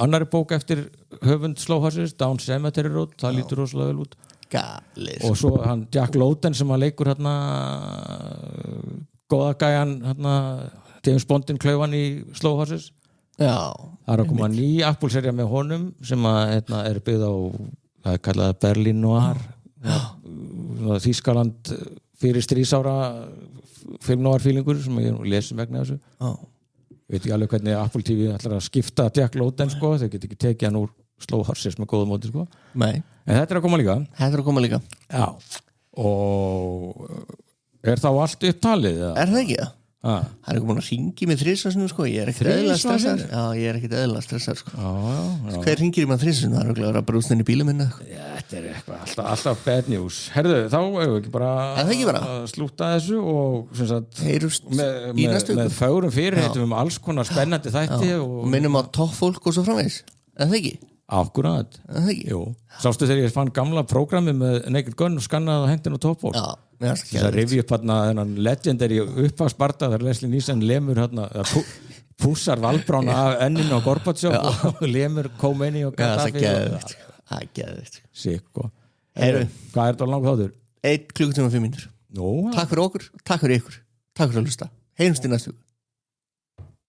annari bók eftir höfund Slow Horses, Down Cemetery Road, það lítur rosalega vel út Galið. Og svo hann Jack Lowden sem að leikur góða gæjan James Bondin klaufann í Slow Horses. Já. Það er að koma ný Apple-serja með honum sem að er byggð á það er kallað Berlin Noir Þýskaland fyrir stríðsára film noir feelingur sem ég lesum vegna þessu. Já. Veit ekki alveg hvernig Apple TV ætlar að skipta Jack Lowden sko, þeir get ekki tekið hann úr Slow Horses með góða móti sko. Nei. En þetta er að koma líka. Já. Og er þá allt upptalið? Er það ekki það? Það er ekki búin að hringi með þrisvarsinum sko, ég er ekkert eðlilega stressar. Já, ég er ekkert eðlilega stressar sko. Já. Hver hringir með þrisvarsinum? Það er okkur að vera brústinn í bílum minna. Já, þetta er eitthvað alltaf bad news. Herðu, þá erum við ekki bara að slúta þessu og sem sagt, með fögrum fyrirheitum alls konar spennandi þætti og minnum á toppfólk og svo framvegis. Er það ekki? Akkurat. Jú. Sástu þegar ég fann gamla prógrami með Naked Gun og skannaði á hendin og toppfólk. Já. Þess að rifja upp þennan legendary upphagsbarta þar Leslie Nielsen lemur pússar Valbrána af enninu á Gorbatsjov og lemur Khomeini og Gaddafi. Það er geðvikt. Sikko. Hvað er þetta langt þáttur? 1 klukkutíma og 5 mínútur. Takk fyrir okkur, takk fyrir ykkur. Takk fyrir að hlusta. Heyrumst í næstu viku.